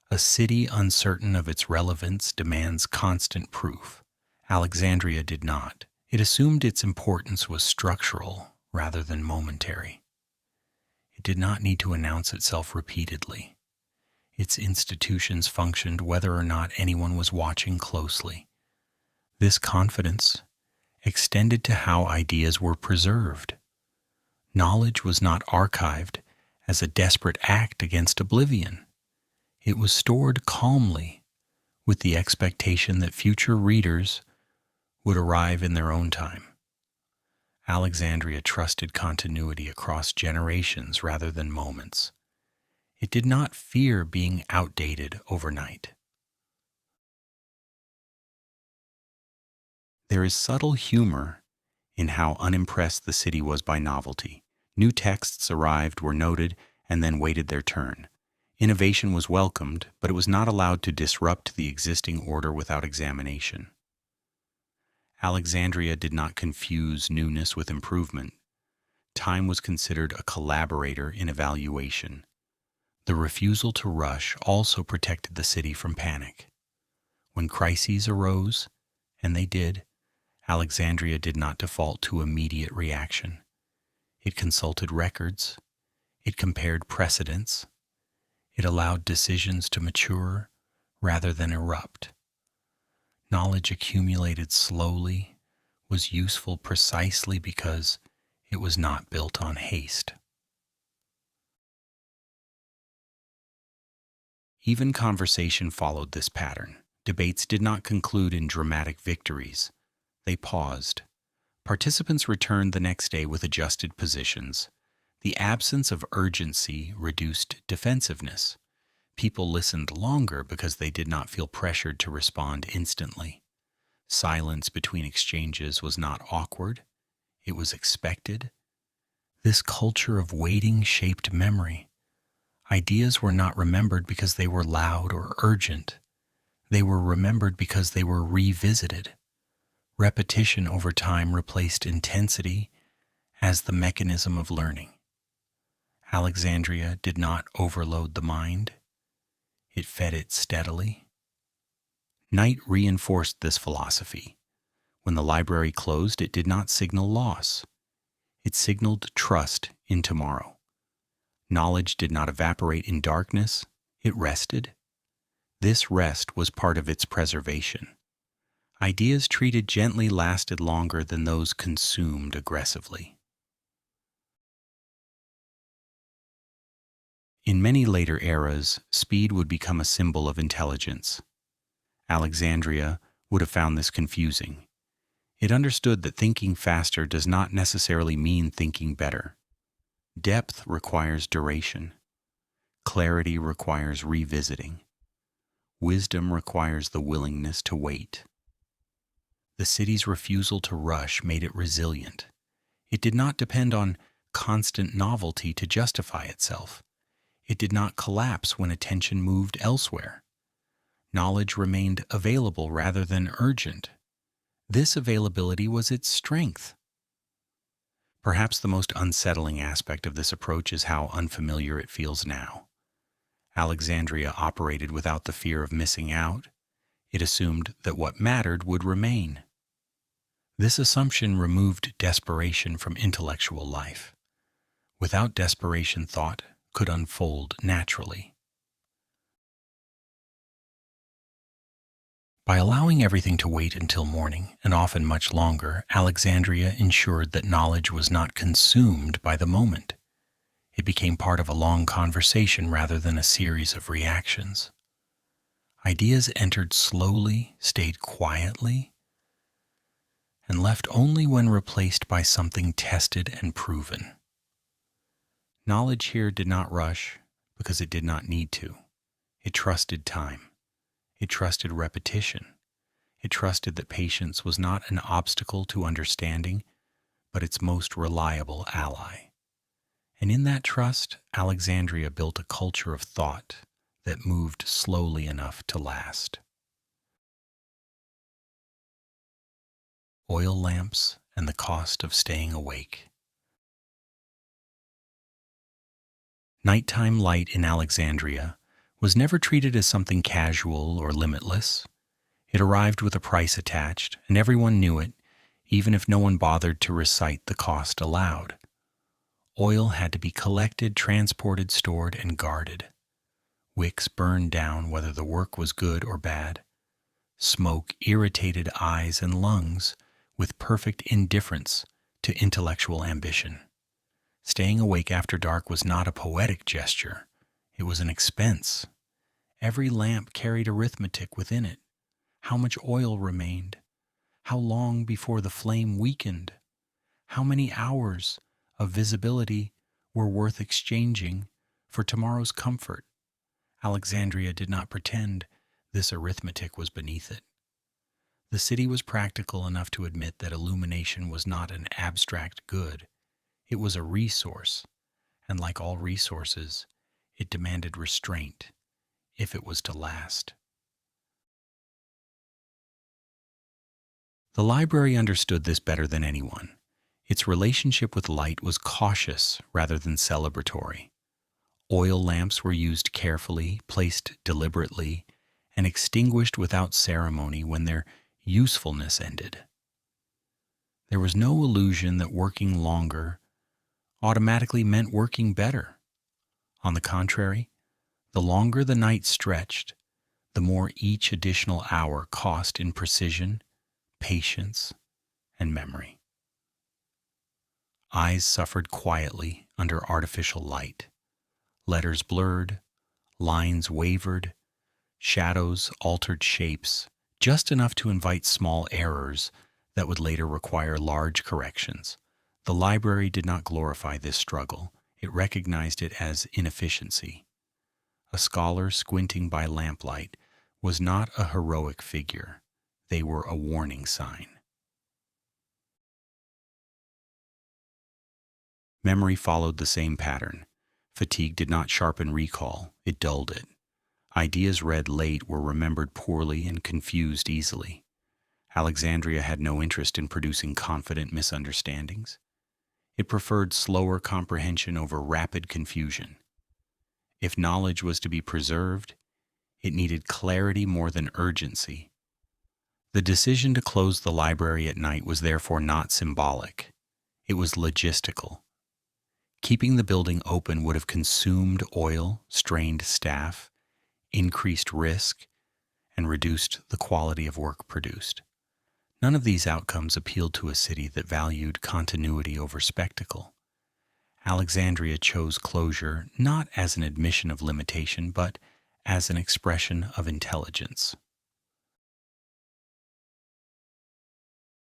A city uncertain of its relevance demands constant proof. Alexandria did not. It assumed its importance was structural rather than momentary. It did not need to announce itself repeatedly. Its institutions functioned whether or not anyone was watching closely. This confidence extended to how ideas were preserved. Knowledge was not archived as a desperate act against oblivion. It was stored calmly with the expectation that future readers would arrive in their own time. Alexandria trusted continuity across generations rather than moments. It did not fear being outdated overnight. There is subtle humor in how unimpressed the city was by novelty. New texts arrived, were noted, and then waited their turn. Innovation was welcomed, but it was not allowed to disrupt the existing order without examination. Alexandria did not confuse newness with improvement. Time was considered a collaborator in evaluation. The refusal to rush also protected the city from panic. When crises arose, and they did, Alexandria did not default to immediate reaction. It consulted records. It compared precedents. It allowed decisions to mature rather than erupt. Knowledge accumulated slowly was useful precisely because it was not built on haste. Even conversation followed this pattern. Debates did not conclude in dramatic victories. They paused. Participants returned the next day with adjusted positions. The absence of urgency reduced defensiveness. People listened longer because they did not feel pressured to respond instantly. Silence between exchanges was not awkward. It was expected. This culture of waiting shaped memory. Ideas were not remembered because they were loud or urgent. They were remembered because they were revisited. Repetition over time replaced intensity as the mechanism of learning. Alexandria did not overload the mind. It fed it steadily. Night reinforced this philosophy. When the library closed, it did not signal loss. It signaled trust in tomorrow. Knowledge did not evaporate in darkness. It rested. This rest was part of its preservation. Ideas treated gently lasted longer than those consumed aggressively. In many later eras, speed would become a symbol of intelligence. Alexandria would have found this confusing. It understood that thinking faster does not necessarily mean thinking better. Depth requires duration. Clarity requires revisiting. Wisdom requires the willingness to wait. The city's refusal to rush made it resilient. It did not depend on constant novelty to justify itself. It did not collapse when attention moved elsewhere. Knowledge remained available rather than urgent. This availability was its strength. Perhaps the most unsettling aspect of this approach is how unfamiliar it feels now. Alexandria operated without the fear of missing out. It assumed that what mattered would remain. This assumption removed desperation from intellectual life. Without desperation, thought could unfold naturally. By allowing everything to wait until morning, and often much longer, Alexandria ensured that knowledge was not consumed by the moment. It became part of a long conversation rather than a series of reactions. Ideas entered slowly, stayed quietly, and left only when replaced by something tested and proven. Knowledge here did not rush because it did not need to. It trusted time. It trusted repetition. It trusted that patience was not an obstacle to understanding, but its most reliable ally. And in that trust, Alexandria built a culture of thought that moved slowly enough to last. Oil lamps and the cost of staying awake. Nighttime light in Alexandria was never treated as something casual or limitless. It arrived with a price attached, and everyone knew it, even if no one bothered to recite the cost aloud. Oil had to be collected, transported, stored, and guarded. Wicks burned down whether the work was good or bad. Smoke irritated eyes and lungs with perfect indifference to intellectual ambition. Staying awake after dark was not a poetic gesture. It was an expense. Every lamp carried arithmetic within it. How much oil remained? How long before the flame weakened? How many hours of visibility were worth exchanging for tomorrow's comfort? Alexandria did not pretend this arithmetic was beneath it. The city was practical enough to admit that illumination was not an abstract good. It was a resource, and like all resources, it demanded restraint if it was to last. The library understood this better than anyone. Its relationship with light was cautious rather than celebratory. Oil lamps were used carefully, placed deliberately, and extinguished without ceremony when their usefulness ended. There was no illusion that working longer automatically meant working better. On the contrary, the longer the night stretched, the more each additional hour cost in precision, patience, and memory. Eyes suffered quietly under artificial light. Letters blurred, lines wavered, shadows altered shapes, just enough to invite small errors that would later require large corrections. The library did not glorify this struggle. It recognized it as inefficiency. A scholar squinting by lamplight was not a heroic figure. They were a warning sign. Memory followed the same pattern. Fatigue did not sharpen recall, it dulled it. Ideas read late were remembered poorly and confused easily. Alexandria had no interest in producing confident misunderstandings. It preferred slower comprehension over rapid confusion. If knowledge was to be preserved, it needed clarity more than urgency. The decision to close the library at night was therefore not symbolic. It was logistical. Keeping the building open would have consumed oil, strained staff, increased risk, and reduced the quality of work produced. None of these outcomes appealed to a city that valued continuity over spectacle. Alexandria chose closure not as an admission of limitation, but as an expression of intelligence.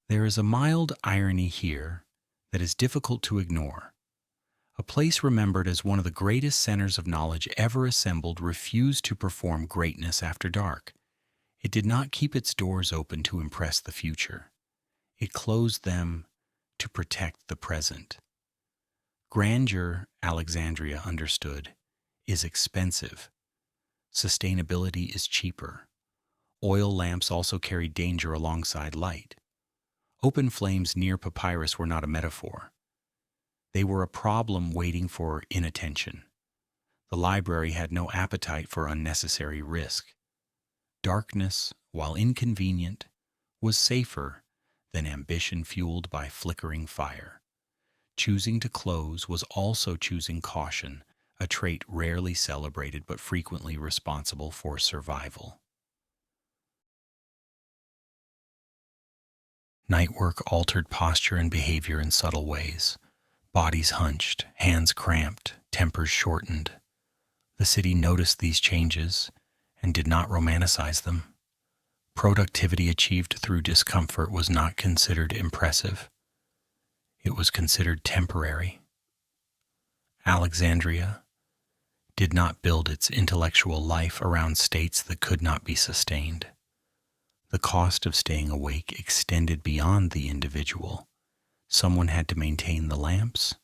There is a mild irony here that is difficult to ignore. A place remembered as one of the greatest centers of knowledge ever assembled refused to perform greatness after dark. It did not keep its doors open to impress the future. It closed them to protect the present. Grandeur, Alexandria understood, is expensive. Sustainability is cheaper. Oil lamps also carried danger alongside light. Open flames near papyrus were not a metaphor. They were a problem waiting for inattention. The library had no appetite for unnecessary risk. Darkness, while inconvenient, was safer than ambition fueled by flickering fire. Choosing to close was also choosing caution, a trait rarely celebrated but frequently responsible for survival. Night work altered posture and behavior in subtle ways. Bodies hunched, hands cramped, tempers shortened. The city noticed these changes and did not romanticize them. Productivity achieved through discomfort was not considered impressive. It was considered temporary. Alexandria did not build its intellectual life around states that could not be sustained. The cost of staying awake extended beyond the individual. Someone had to maintain the lamps.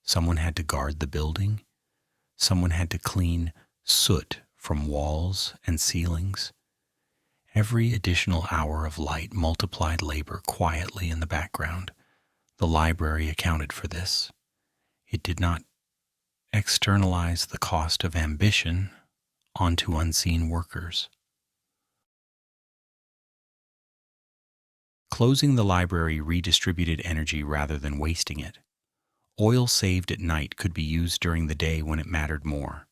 Someone had to guard the building. Someone had to clean soot from walls and ceilings. Every additional hour of light multiplied labor quietly in the background. The library accounted for this. It did not externalize the cost of ambition onto unseen workers. Closing the library redistributed energy rather than wasting it. Oil saved at night could be used during the day when it mattered more.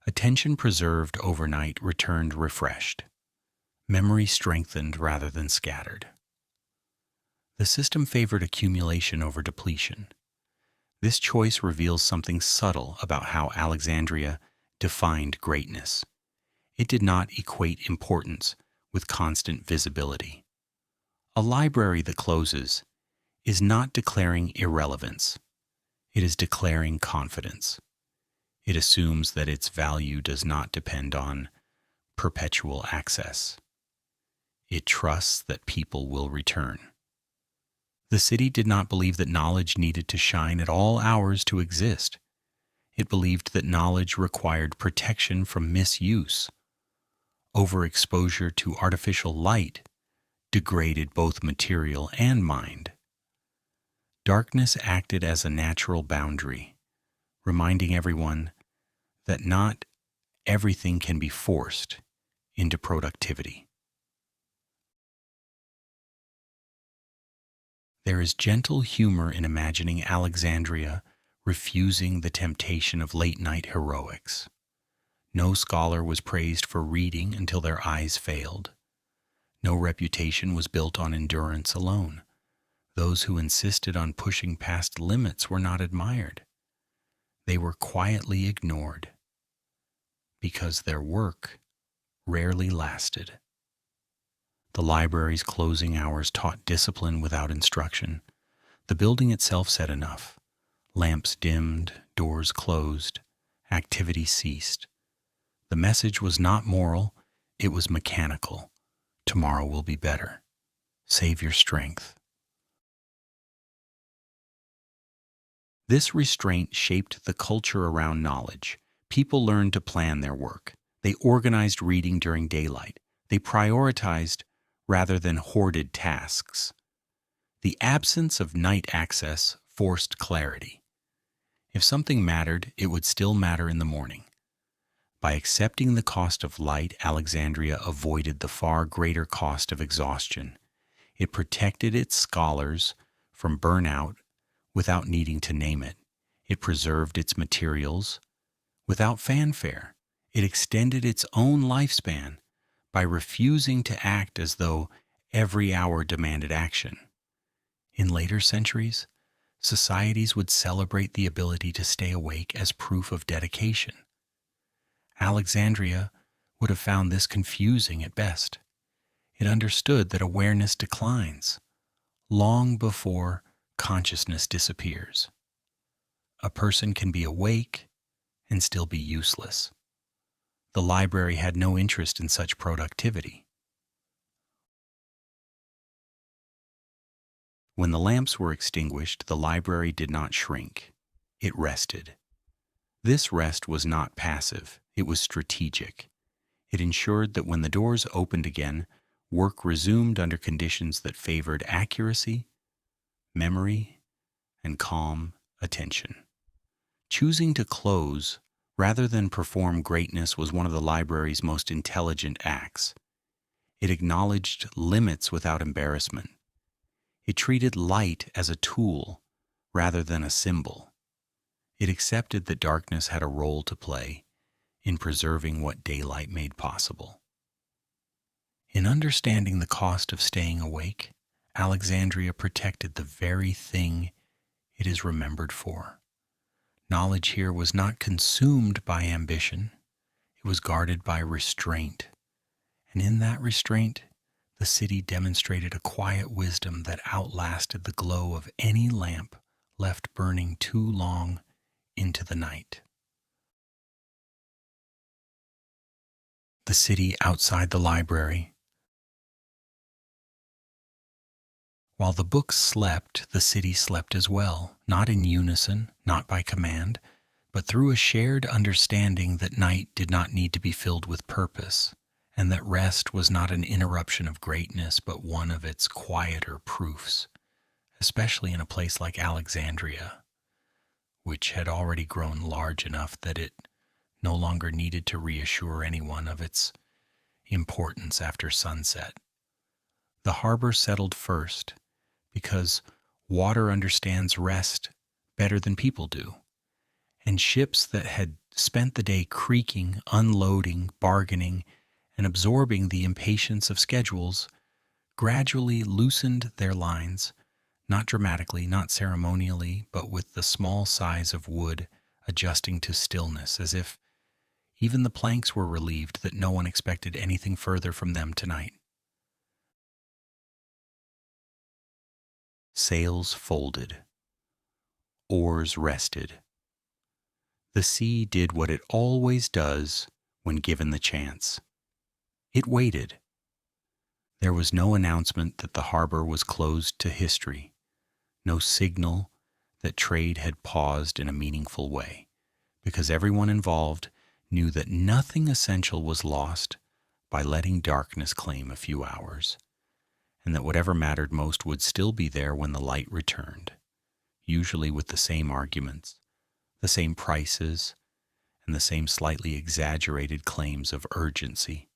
Attention preserved overnight returned refreshed. Memory strengthened rather than scattered. The system favored accumulation over depletion. This choice reveals something subtle about how Alexandria defined greatness. It did not equate importance with constant visibility. A library that closes is not declaring irrelevance. It is declaring confidence. It assumes that its value does not depend on perpetual access. It trusts that people will return. The city did not believe that knowledge needed to shine at all hours to exist. It believed that knowledge required protection from misuse. Overexposure to artificial light degraded both material and mind. Darkness acted as a natural boundary, reminding everyone that not everything can be forced into productivity. There is gentle humor in imagining Alexandria refusing the temptation of late-night heroics. No scholar was praised for reading until their eyes failed. No reputation was built on endurance alone. Those who insisted on pushing past limits were not admired. They were quietly ignored because their work rarely lasted. The library's closing hours taught discipline without instruction. The building itself said enough. Lamps dimmed, doors closed, activity ceased. The message was not moral, it was mechanical. Tomorrow will be better. Save your strength. This restraint shaped the culture around knowledge. People learned to plan their work. They organized reading during daylight. They prioritized rather than hoarded tasks. The absence of night access forced clarity. If something mattered, it would still matter in the morning. By accepting the cost of light, Alexandria avoided the far greater cost of exhaustion. It protected its scholars from burnout without needing to name it. It preserved its materials without fanfare. It extended its own lifespan by refusing to act as though every hour demanded action. In later centuries, societies would celebrate the ability to stay awake as proof of dedication. Alexandria would have found this confusing at best. It understood that awareness declines long before consciousness disappears. A person can be awake and still be useless. The library had no interest in such productivity. When the lamps were extinguished, the library did not shrink. It rested. This rest was not passive, it was strategic. It ensured that when the doors opened again, work resumed under conditions that favored accuracy, memory, and calm attention. Choosing to close rather than perform greatness was one of the library's most intelligent acts. It acknowledged limits without embarrassment. It treated light as a tool rather than a symbol. It accepted that darkness had a role to play in preserving what daylight made possible. In understanding the cost of staying awake, Alexandria protected the very thing it is remembered for. Knowledge here was not consumed by ambition, it was guarded by restraint. And in that restraint, the city demonstrated a quiet wisdom that outlasted the glow of any lamp left burning too long into the night. The city outside the library. While the books slept, the city slept as well, not in unison, not by command, but through a shared understanding that night did not need to be filled with purpose, and that rest was not an interruption of greatness, but one of its quieter proofs, especially in a place like Alexandria, which had already grown large enough that it no longer needed to reassure anyone of its importance after sunset. The harbor settled first, because water understands rest better than people do, and ships that had spent the day creaking, unloading, bargaining, and absorbing the impatience of schedules gradually loosened their lines, not dramatically, not ceremonially, but with the small size of wood adjusting to stillness, as if even the planks were relieved that no one expected anything further from them tonight. Sails folded. Oars rested. The sea did what it always does when given the chance. It waited. There was no announcement that the harbor was closed to history, no signal that trade had paused in a meaningful way, because everyone involved knew that nothing essential was lost by letting darkness claim a few hours, and that whatever mattered most would still be there when the light returned, usually with the same arguments, the same prices, and the same slightly exaggerated claims of urgency.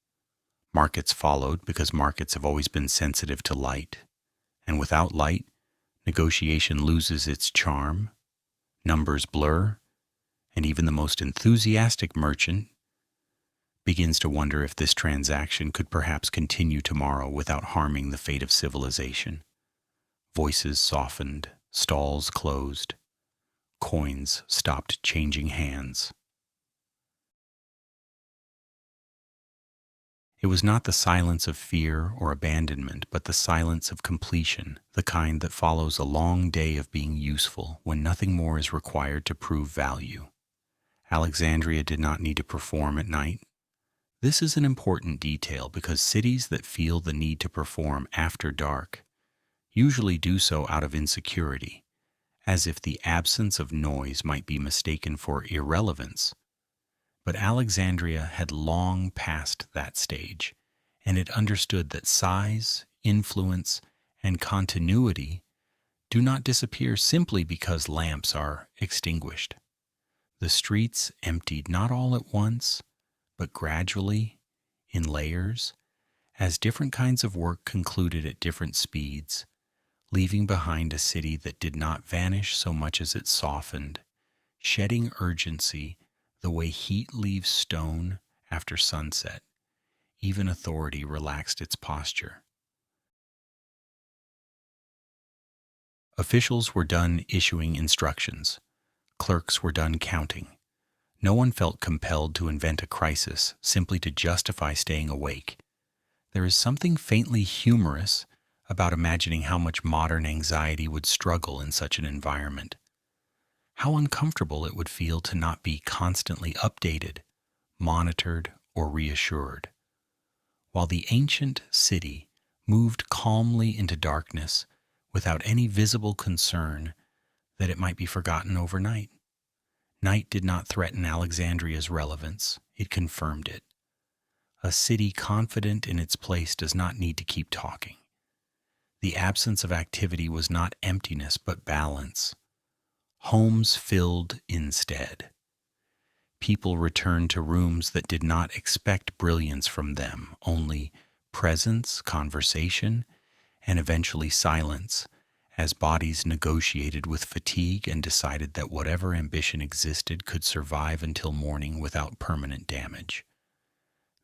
Markets followed because markets have always been sensitive to light, and without light, negotiation loses its charm. Numbers blur, and even the most enthusiastic merchant begins to wonder if this transaction could perhaps continue tomorrow without harming the fate of civilization. Voices softened, stalls closed, coins stopped changing hands. It was not the silence of fear or abandonment, but the silence of completion, the kind that follows a long day of being useful when nothing more is required to prove value. Alexandria did not need to perform at night. This is an important detail because cities that feel the need to perform after dark usually do so out of insecurity, as if the absence of noise might be mistaken for irrelevance. But Alexandria had long passed that stage, and it understood that size, influence, and continuity do not disappear simply because lamps are extinguished. The streets emptied not all at once, but gradually, in layers, as different kinds of work concluded at different speeds, leaving behind a city that did not vanish so much as it softened, shedding urgency the way heat leaves stone after sunset. Even authority relaxed its posture. Officials were done issuing instructions. Clerks were done counting. No one felt compelled to invent a crisis simply to justify staying awake. There is something faintly humorous about imagining how much modern anxiety would struggle in such an environment. How uncomfortable it would feel to not be constantly updated, monitored, or reassured. While the ancient city moved calmly into darkness without any visible concern that it might be forgotten overnight. Night did not threaten Alexandria's relevance, it confirmed it. A city confident in its place does not need to keep talking. The absence of activity was not emptiness but balance. Homes filled instead. People returned to rooms that did not expect brilliance from them, only presence, conversation, and eventually silence, as bodies negotiated with fatigue and decided that whatever ambition existed could survive until morning without permanent damage.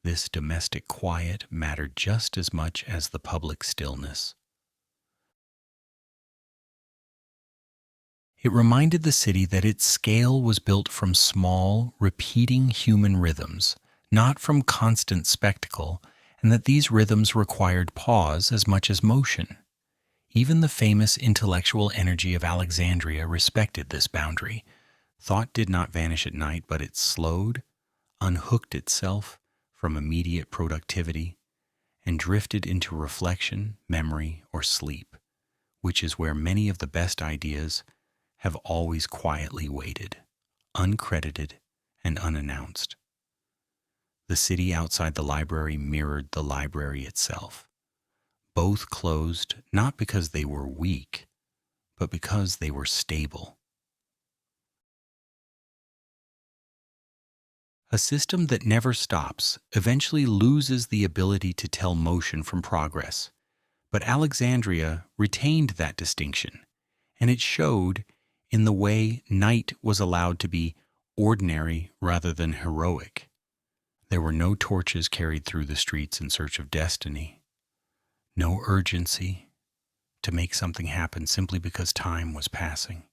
This domestic quiet mattered just as much as the public stillness. It reminded the city that its scale was built from small, repeating human rhythms, not from constant spectacle, and that these rhythms required pause as much as motion. Even the famous intellectual energy of Alexandria respected this boundary. Thought did not vanish at night, but it slowed, unhooked itself from immediate productivity, and drifted into reflection, memory, or sleep, which is where many of the best ideas have always quietly waited, uncredited and unannounced. The city outside the library mirrored the library itself. Both closed not because they were weak, but because they were stable. A system that never stops eventually loses the ability to tell motion from progress. But Alexandria retained that distinction, and it showed in the way night was allowed to be ordinary rather than heroic. There were no torches carried through the streets in search of destiny, no urgency to make something happen simply because time was passing.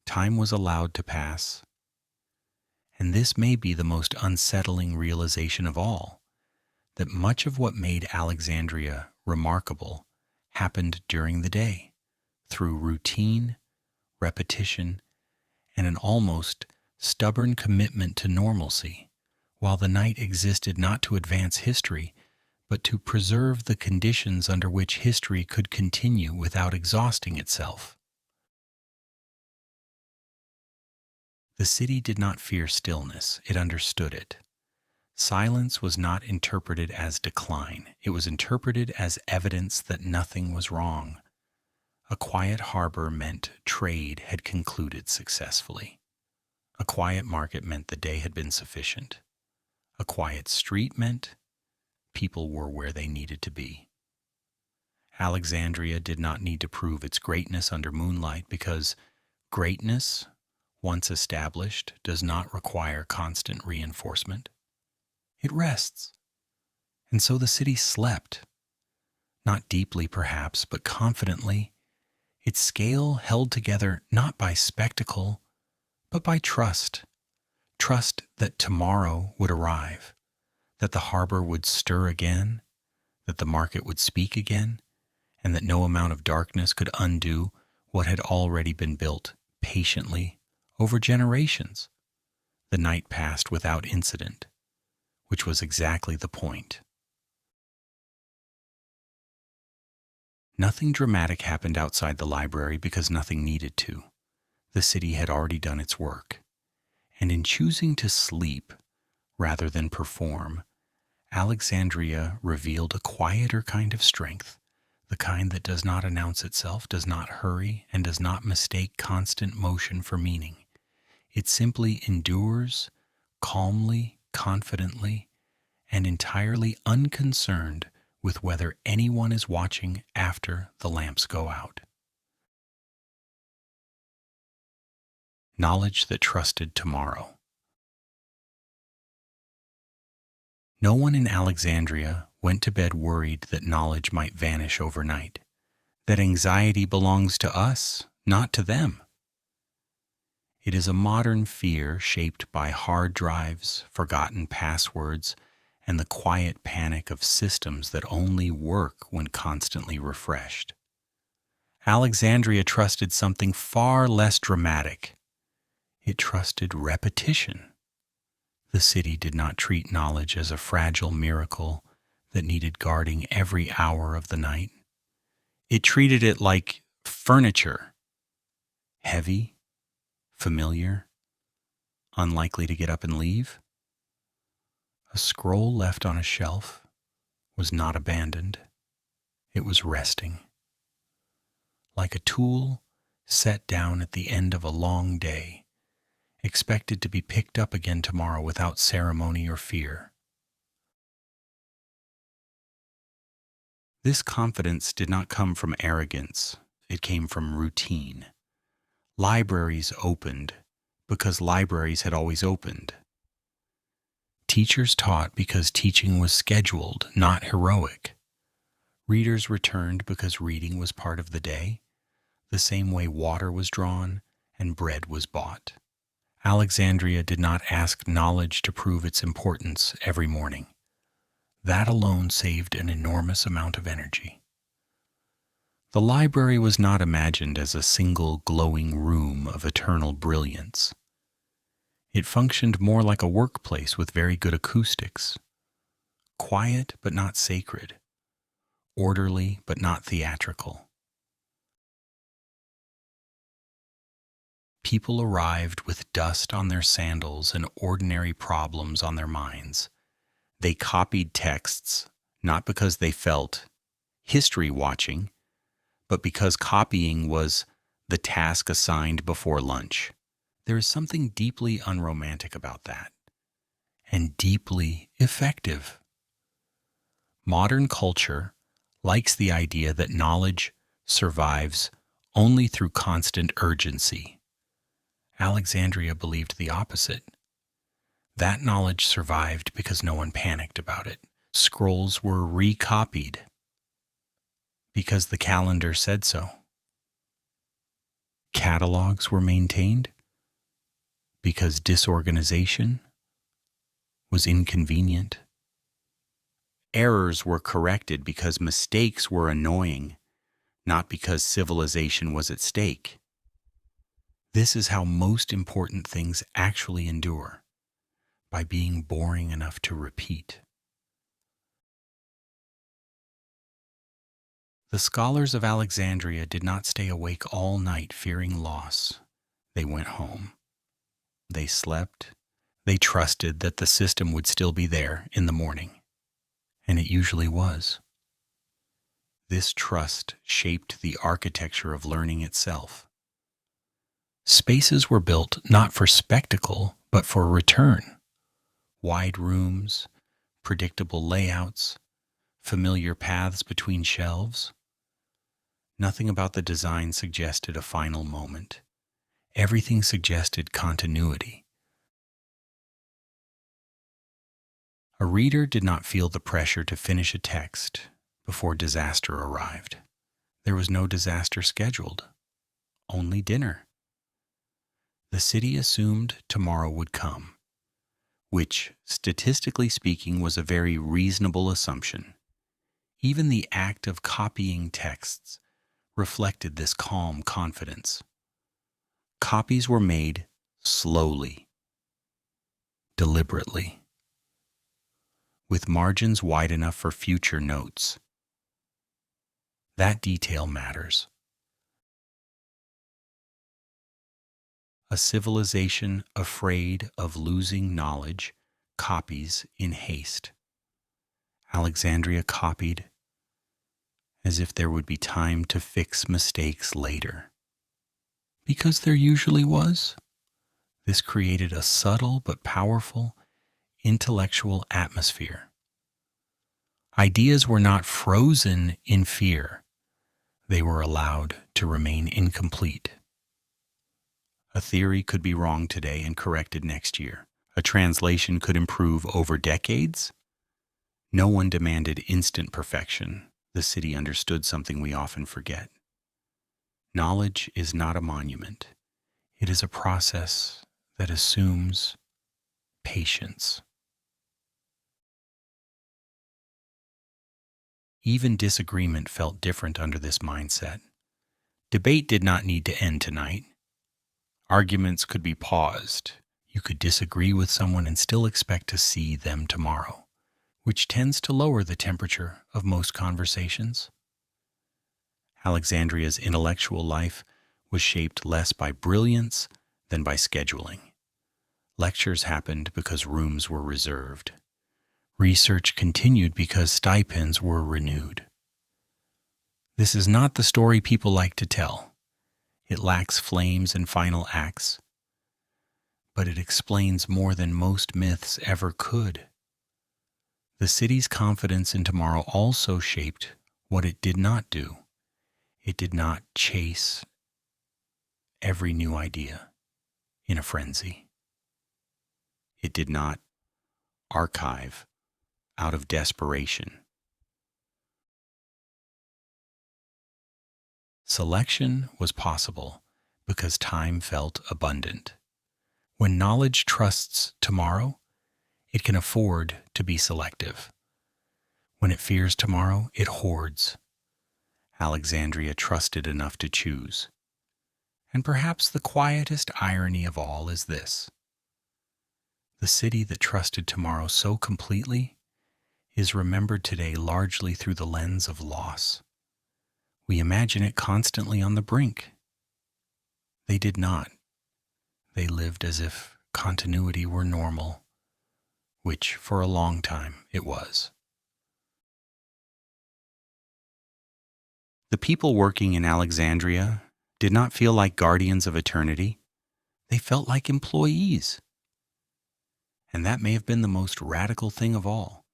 Time was allowed to pass, and this may be the most unsettling realization of all, that much of what made Alexandria remarkable happened during the day, through routine, repetition, and an almost stubborn commitment to normalcy, while the night existed not to advance history, but to preserve the conditions under which history could continue without exhausting itself. The city did not fear stillness, it understood it. Silence was not interpreted as decline, it was interpreted as evidence that nothing was wrong. A quiet harbor meant trade had concluded successfully. A quiet market meant the day had been sufficient. A quiet street meant people were where they needed to be. Alexandria did not need to prove its greatness under moonlight because greatness once established, does not require constant reinforcement. It rests. And so the city slept, not deeply perhaps, but confidently, its scale held together not by spectacle, but by trust. Trust that tomorrow would arrive, that the harbor would stir again, that the market would speak again, and that no amount of darkness could undo what had already been built patiently over generations. The night passed without incident, which was exactly the point. Nothing dramatic happened outside the library because nothing needed to. The city had already done its work. And in choosing to sleep rather than perform, Alexandria revealed a quieter kind of strength, the kind that does not announce itself, does not hurry, and does not mistake constant motion for meaning. It simply endures calmly, confidently, and entirely unconcerned with whether anyone is watching after the lamps go out. Knowledge that trusted tomorrow. No one in Alexandria went to bed worried that knowledge might vanish overnight, that anxiety belongs to us, not to them. It is a modern fear shaped by hard drives, forgotten passwords, and the quiet panic of systems that only work when constantly refreshed. Alexandria trusted something far less dramatic. It trusted repetition. The city did not treat knowledge as a fragile miracle that needed guarding every hour of the night. It treated it like furniture, heavy, familiar, unlikely to get up and leave. A scroll left on a shelf was not abandoned. It was resting. Like a tool set down at the end of a long day, expected to be picked up again tomorrow without ceremony or fear. This confidence did not come from arrogance. It came from routine. Libraries opened because libraries had always opened. Teachers taught because teaching was scheduled, not heroic. Readers returned because reading was part of the day, the same way water was drawn and bread was bought. Alexandria did not ask knowledge to prove its importance every morning. That alone saved an enormous amount of energy. The library was not imagined as a single glowing room of eternal brilliance. It functioned more like a workplace with very good acoustics. Quiet but not sacred. Orderly but not theatrical. People arrived with dust on their sandals and ordinary problems on their minds. They copied texts, not because they felt history watching, but because copying was the task assigned before lunch. There is something deeply unromantic about that, and deeply effective. Modern culture likes the idea that knowledge survives only through constant urgency. Alexandria believed the opposite. That knowledge survived because no one panicked about it. Scrolls were recopied because the calendar said so. Catalogs were maintained because disorganization was inconvenient. Errors were corrected because mistakes were annoying, not because civilization was at stake. This is how most important things actually endure, by being boring enough to repeat. The scholars of Alexandria did not stay awake all night fearing loss. They went home. They slept. They trusted that the system would still be there in the morning. And it usually was. This trust shaped the architecture of learning itself. Spaces were built not for spectacle, but for return. Wide rooms, predictable layouts, familiar paths between shelves. Nothing about the design suggested a final moment. Everything suggested continuity. A reader did not feel the pressure to finish a text before disaster arrived. There was no disaster scheduled, only dinner. The city assumed tomorrow would come, which, statistically speaking, was a very reasonable assumption. Even the act of copying texts reflected this calm confidence. Copies were made slowly, deliberately, with margins wide enough for future notes. That detail matters. A civilization afraid of losing knowledge copies in haste. Alexandria copied as if there would be time to fix mistakes later. Because there usually was, this created a subtle but powerful intellectual atmosphere. Ideas were not frozen in fear. They were allowed to remain incomplete. A theory could be wrong today and corrected next year. A translation could improve over decades. No one demanded instant perfection. The city understood something we often forget. Knowledge is not a monument. It is a process that assumes patience. Even disagreement felt different under this mindset. Debate did not need to end tonight. Arguments could be paused. You could disagree with someone and still expect to see them tomorrow, which tends to lower the temperature of most conversations. Alexandria's intellectual life was shaped less by brilliance than by scheduling. Lectures happened because rooms were reserved. Research continued because stipends were renewed. This is not the story people like to tell. It lacks flames and final acts, but it explains more than most myths ever could. The city's confidence in tomorrow also shaped what it did not do. It did not chase every new idea in a frenzy. It did not archive out of desperation. Selection was possible because time felt abundant. When knowledge trusts tomorrow, it can afford to be selective. When it fears tomorrow, it hoards. Alexandria trusted enough to choose. And perhaps the quietest irony of all is this: the city that trusted tomorrow so completely is remembered today largely through the lens of loss. We imagine it constantly on the brink. They did not. They lived as if continuity were normal, which for a long time it was. The people working in Alexandria did not feel like guardians of eternity. They felt like employees. And that may have been the most radical thing of all.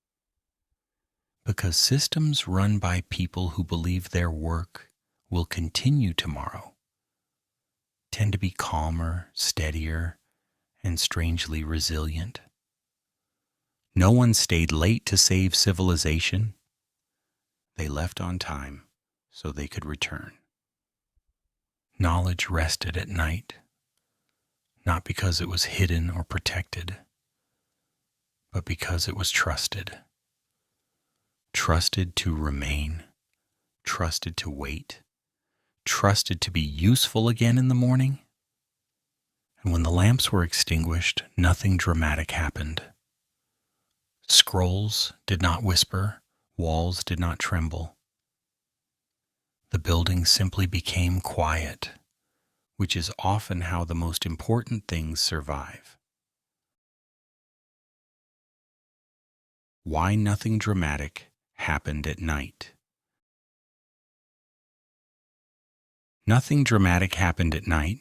Because systems run by people who believe their work will continue tomorrow tend to be calmer, steadier, and strangely resilient. No one stayed late to save civilization. They left on time so they could return. Knowledge rested at night, not because it was hidden or protected, but because it was trusted. Trusted to remain, trusted to wait, trusted to be useful again in the morning. And when the lamps were extinguished, nothing dramatic happened. Scrolls did not whisper, walls did not tremble. The building simply became quiet, which is often how the most important things survive. Why nothing dramatic happened at night? Nothing dramatic happened at night.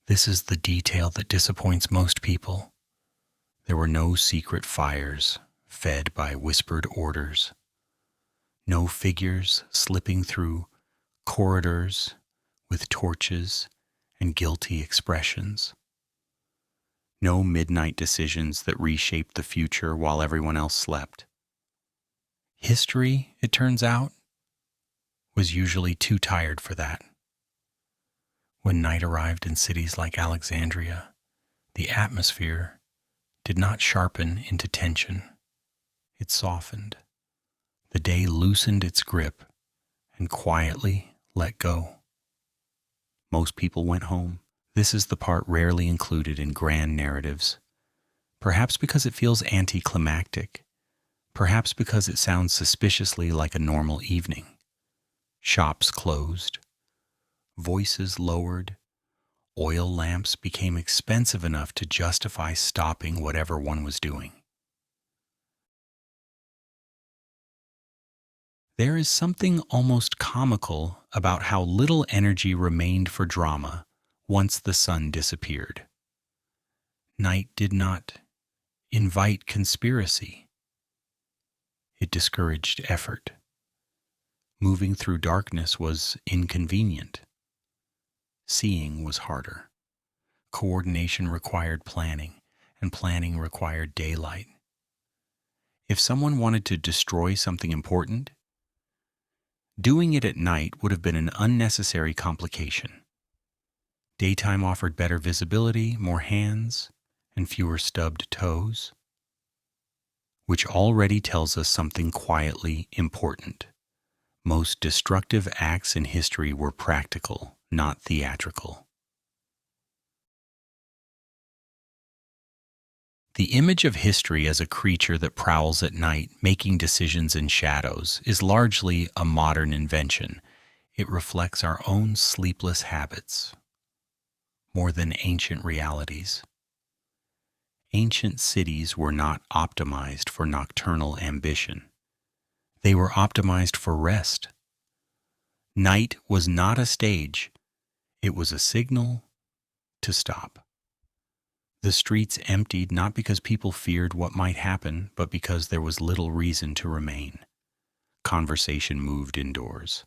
This is the detail that disappoints most people. There were no secret fires fed by whispered orders. No figures slipping through corridors with torches and guilty expressions. No midnight decisions that reshaped the future while everyone else slept. History, it turns out, was usually too tired for that. When night arrived in cities like Alexandria, the atmosphere did not sharpen into tension. It softened. The day loosened its grip and quietly let go. Most people went home. This is the part rarely included in grand narratives. Perhaps because it feels anticlimactic. Perhaps because it sounds suspiciously like a normal evening. Shops closed. Voices lowered. Oil lamps became expensive enough to justify stopping whatever one was doing. There is something almost comical about how little energy remained for drama once the sun disappeared. Night did not invite conspiracy. It discouraged effort. Moving through darkness was inconvenient. Seeing was harder. Coordination required planning, and planning required daylight. If someone wanted to destroy something important, doing it at night would have been an unnecessary complication. Daytime offered better visibility, more hands, and fewer stubbed toes, which already tells us something quietly important. Most destructive acts in history were practical, not theatrical. The image of history as a creature that prowls at night, making decisions in shadows, is largely a modern invention. It reflects our own sleepless habits, more than ancient realities. Ancient cities were not optimized for nocturnal ambition. They were optimized for rest. Night was not a stage. It was a signal to stop. The streets emptied not because people feared what might happen, but because there was little reason to remain. Conversation moved indoors.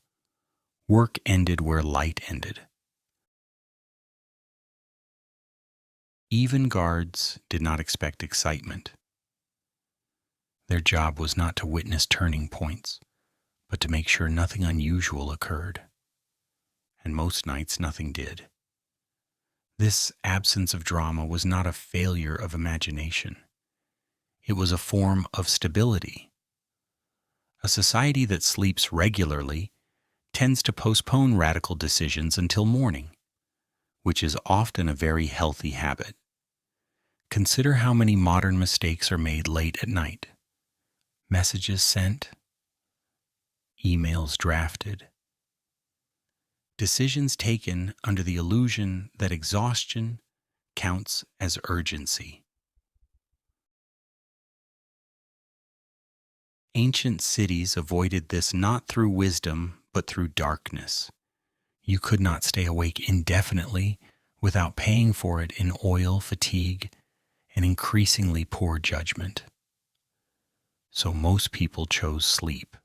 Work ended where light ended. Even guards did not expect excitement. Their job was not to witness turning points, but to make sure nothing unusual occurred. And most nights nothing did. This absence of drama was not a failure of imagination. It was a form of stability. A society that sleeps regularly tends to postpone radical decisions until morning, which is often a very healthy habit. Consider how many modern mistakes are made late at night. Messages sent, emails drafted, decisions taken under the illusion that exhaustion counts as urgency. Ancient cities avoided this not through wisdom, but through darkness. You could not stay awake indefinitely without paying for it in oil, fatigue, and increasingly poor judgment. So most people chose sleep.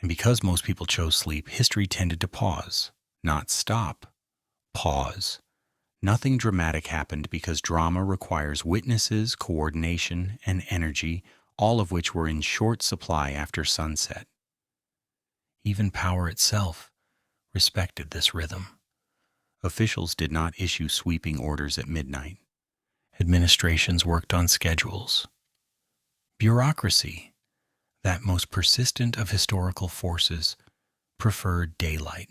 And because most people chose sleep, history tended to pause, not stop, pause. Nothing dramatic happened because drama requires witnesses, coordination, and energy, all of which were in short supply after sunset. Even power itself respected this rhythm. Officials did not issue sweeping orders at midnight. Administrations worked on schedules. Bureaucracy, that most persistent of historical forces, preferred daylight.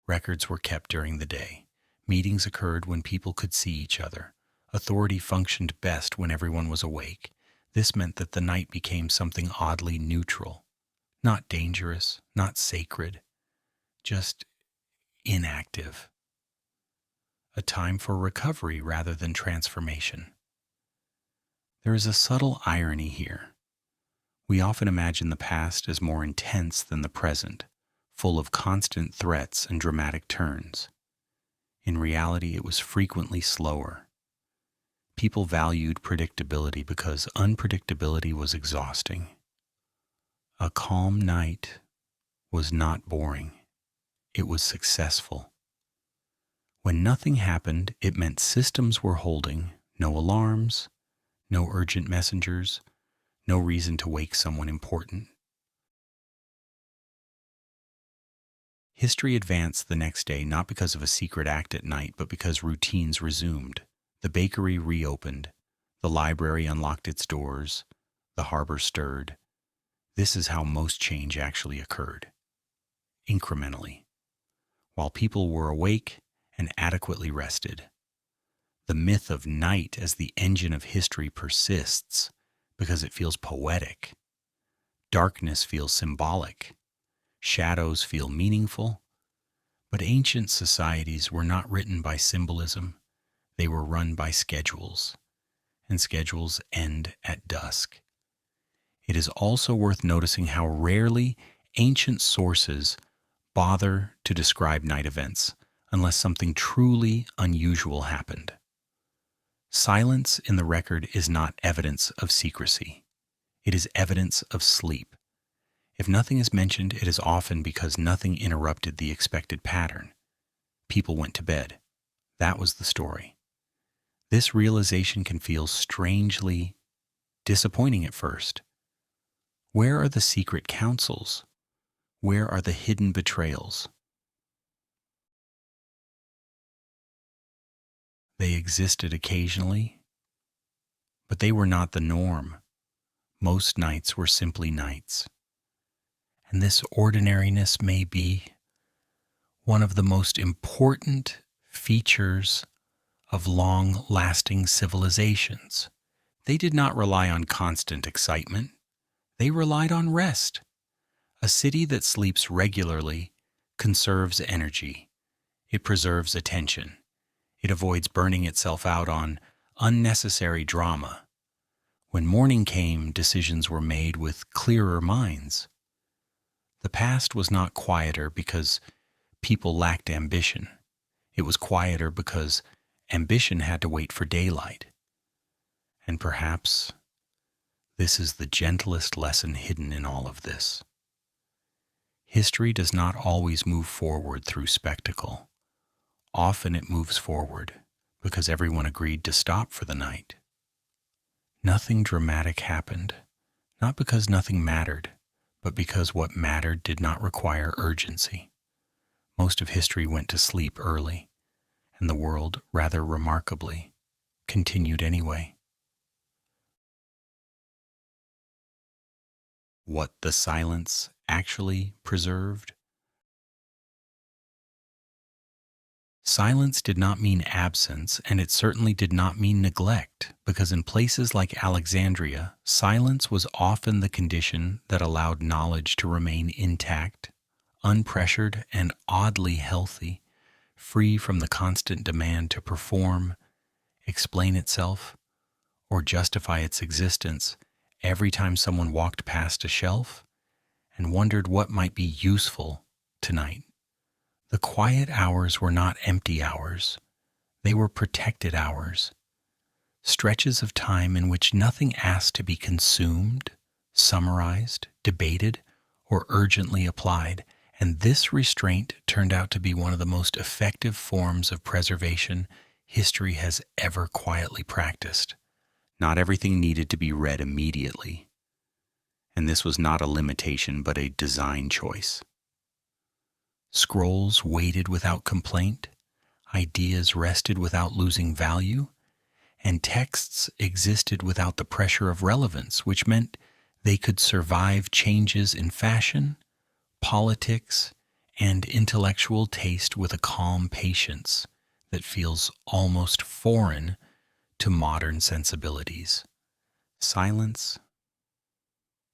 Records were kept during the day. Meetings occurred when people could see each other. Authority functioned best when everyone was awake. This meant that the night became something oddly neutral. Not dangerous, not sacred, just inactive. A time for recovery rather than transformation. There is a subtle irony here. We often imagine the past as more intense than the present, full of constant threats and dramatic turns. In reality, it was frequently slower. People valued predictability because unpredictability was exhausting. A calm night was not boring. it was successful. When nothing happened, it meant systems were holding, no alarms, no urgent messengers, no reason to wake someone important. History advanced the next day not because of a secret act at night, but because routines resumed. The bakery reopened, the library unlocked its doors, the harbor stirred. This is how most change actually occurred, incrementally, while people were awake and adequately rested. The myth of night as the engine of history persists because it feels poetic. Darkness feels symbolic. Shadows feel meaningful. But ancient societies were not written by symbolism. They were run by schedules, and schedules end at dusk. It is also worth noticing how rarely ancient sources bother to describe night events unless something truly unusual happened. Silence in the record is not evidence of secrecy. It is evidence of sleep. If nothing is mentioned, it is often because nothing interrupted the expected pattern. People went to bed. That was the story. This realization can feel strangely disappointing at first. Where are the secret counsels? Where are the hidden betrayals? They existed occasionally, but they were not the norm. Most nights were simply nights. And this ordinariness may be one of the most important features of long-lasting civilizations. They did not rely on constant excitement. They relied on rest. A city that sleeps regularly conserves energy. It preserves attention. It avoids burning itself out on unnecessary drama. When morning came, decisions were made with clearer minds. The past was not quieter because people lacked ambition. It was quieter because ambition had to wait for daylight. And perhaps this is the gentlest lesson hidden in all of this. History does not always move forward through spectacle. Often it moves forward because everyone agreed to stop for the night. Nothing dramatic happened, not because nothing mattered, but because what mattered did not require urgency. Most of history went to sleep early, and the world, rather remarkably, continued anyway. What the silence actually preserved? Silence did not mean absence, and it certainly did not mean neglect, because in places like Alexandria, silence was often the condition that allowed knowledge to remain intact, unpressured, and oddly healthy, free from the constant demand to perform, explain itself, or justify its existence every time someone walked past a shelf and wondered what might be useful tonight. The quiet hours were not empty hours. They were protected hours, stretches of time in which nothing asked to be consumed, summarized, debated, or urgently applied, and this restraint turned out to be one of the most effective forms of preservation history has ever quietly practiced. Not everything needed to be read immediately, and this was not a limitation but a design choice. Scrolls waited without complaint, ideas rested without losing value, and texts existed without the pressure of relevance, which meant they could survive changes in fashion, politics, and intellectual taste with a calm patience that feels almost foreign to modern sensibilities. Silence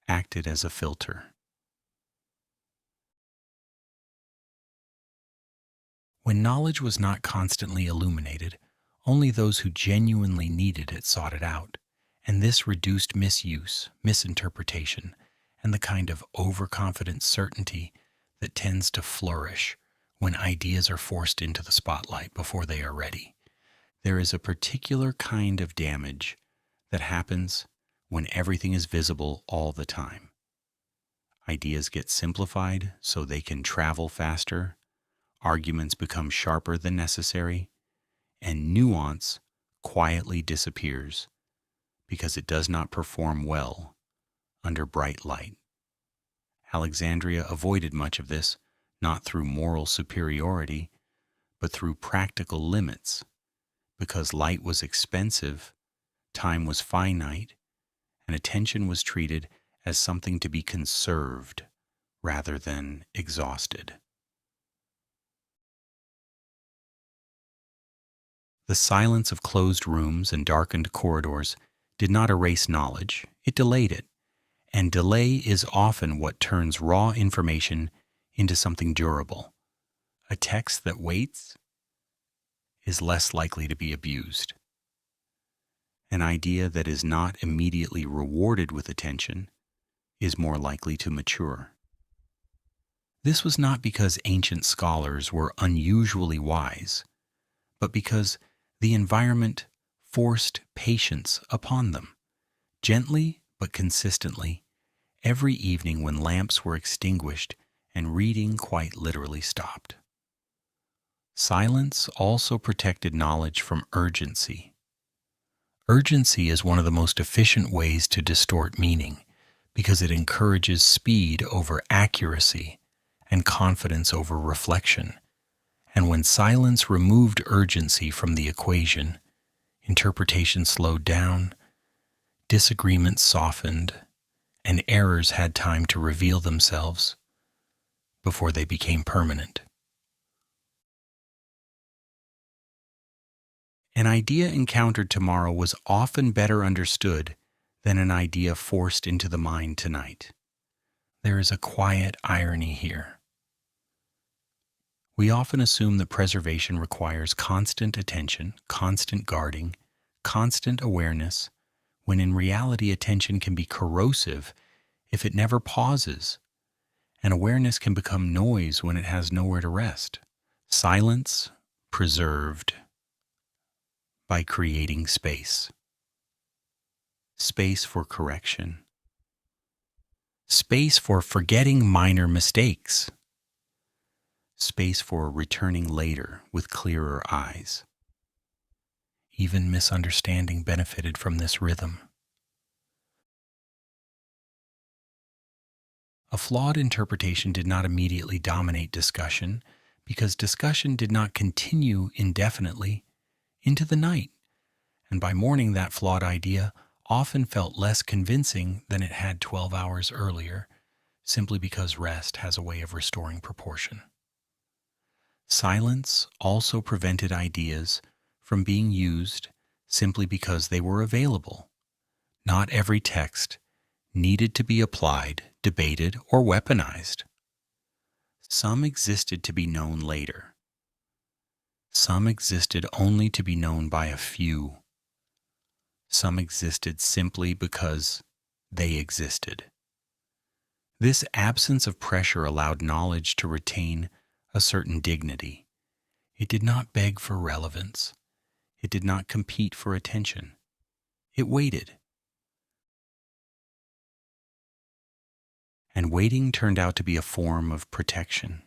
acted as a filter. When knowledge was not constantly illuminated, only those who genuinely needed it sought it out, and this reduced misuse, misinterpretation, and the kind of overconfident certainty that tends to flourish when ideas are forced into the spotlight before they are ready. There is a particular kind of damage that happens when everything is visible all the time. Ideas get simplified so they can travel faster. Arguments become sharper than necessary, and nuance quietly disappears because it does not perform well under bright light. Alexandria avoided much of this, not through moral superiority, but through practical limits, because light was expensive, time was finite, and attention was treated as something to be conserved rather than exhausted. The silence of closed rooms and darkened corridors did not erase knowledge, it delayed it. And delay is often what turns raw information into something durable. A text that waits is less likely to be abused. An idea that is not immediately rewarded with attention is more likely to mature. This was not because ancient scholars were unusually wise, but because the environment forced patience upon them, gently but consistently, every evening when lamps were extinguished and reading quite literally stopped. Silence also protected knowledge from urgency. Urgency is one of the most efficient ways to distort meaning because it encourages speed over accuracy and confidence over reflection. And when silence removed urgency from the equation, interpretation slowed down, disagreements softened, and errors had time to reveal themselves before they became permanent. An idea encountered tomorrow was often better understood than an idea forced into the mind tonight. There is a quiet irony here. We often assume that preservation requires constant attention, constant guarding, constant awareness, when in reality attention can be corrosive if it never pauses, and awareness can become noise when it has nowhere to rest. Silence preserved by creating space. Space for correction. Space for forgetting minor mistakes. Space for returning later with clearer eyes. Even misunderstanding benefited from this rhythm. A flawed interpretation did not immediately dominate discussion because discussion did not continue indefinitely into the night, and by morning that flawed idea often felt less convincing than it had 12 hours earlier, simply because rest has a way of restoring proportion. Silence also prevented ideas from being used simply because they were available. Not every text needed to be applied, debated, or weaponized. Some existed to be known later. Some existed only to be known by a few. Some existed simply because they existed. This absence of pressure allowed knowledge to retain a certain dignity. It did not beg for relevance. It did not compete for attention. It waited. And waiting turned out to be a form of protection.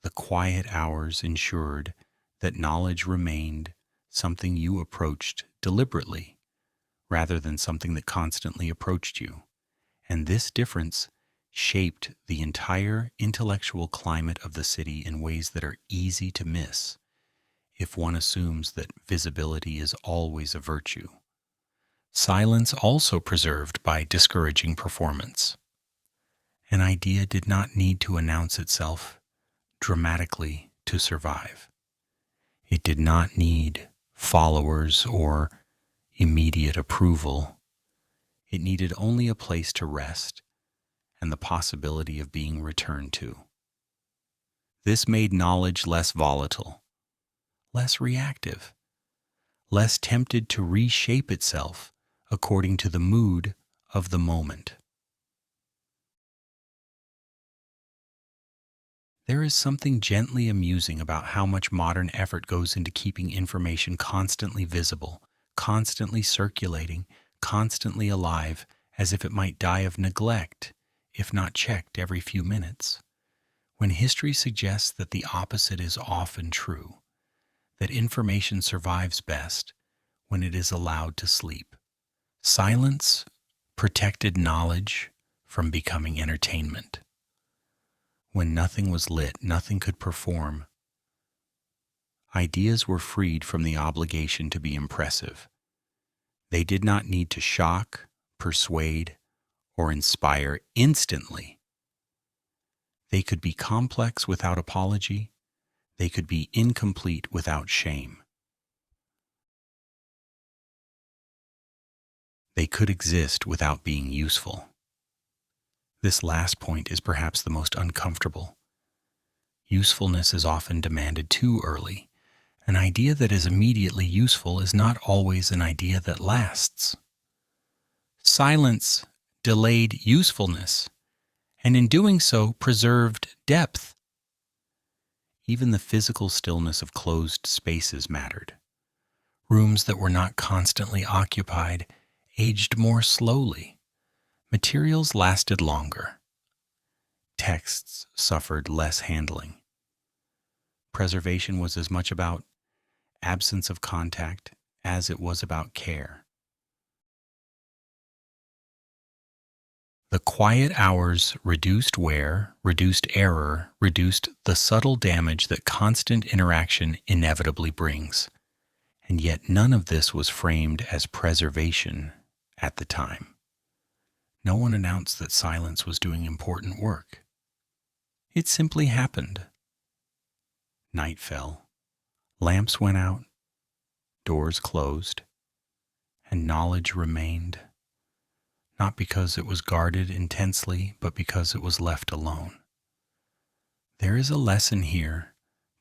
The quiet hours ensured that knowledge remained something you approached deliberately, rather than something that constantly approached you. And this difference shaped the entire intellectual climate of the city in ways that are easy to miss if one assumes that visibility is always a virtue. Silence also preserved by discouraging performance. An idea did not need to announce itself dramatically to survive. It did not need followers or immediate approval. It needed only a place to rest and the possibility of being returned to. This made knowledge less volatile, less reactive, less tempted to reshape itself according to the mood of the moment. There is something gently amusing about how much modern effort goes into keeping information constantly visible, constantly circulating, constantly alive, as if it might die of neglect if not checked every few minutes. when history suggests that the opposite is often true, that information survives best when it is allowed to sleep. Silence protected knowledge from becoming entertainment. When nothing was lit, nothing could perform. Ideas were freed from the obligation to be impressive. They did not need to shock, persuade, or inspire instantly. They could be complex without apology. They could be incomplete without shame. They could exist without being useful. This last point is perhaps the most uncomfortable. Usefulness is often demanded too early. An idea that is immediately useful is not always an idea that lasts. Silence delayed usefulness, and in doing so preserved depth. Even the physical stillness of closed spaces mattered. Rooms that were not constantly occupied aged more slowly. Materials lasted longer. Texts suffered less handling. Preservation was as much about absence of contact as it was about care. The quiet hours reduced wear, reduced error, reduced the subtle damage that constant interaction inevitably brings. And yet none of this was framed as preservation at the time. No one announced that silence was doing important work. It simply happened. Night fell. Lamps went out. Doors closed. And knowledge remained. Not because it was guarded intensely, but because it was left alone. There is a lesson here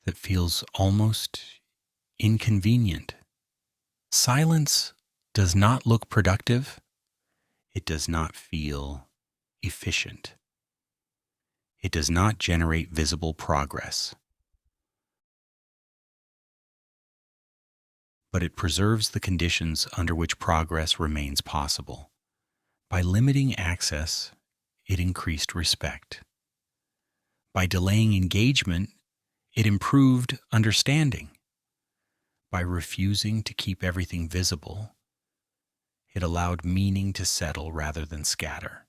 that feels almost inconvenient. Silence does not look productive. It does not feel efficient. It does not generate visible progress. But it preserves the conditions under which progress remains possible. By limiting access, it increased respect. By delaying engagement, it improved understanding. By refusing to keep everything visible, it allowed meaning to settle rather than scatter.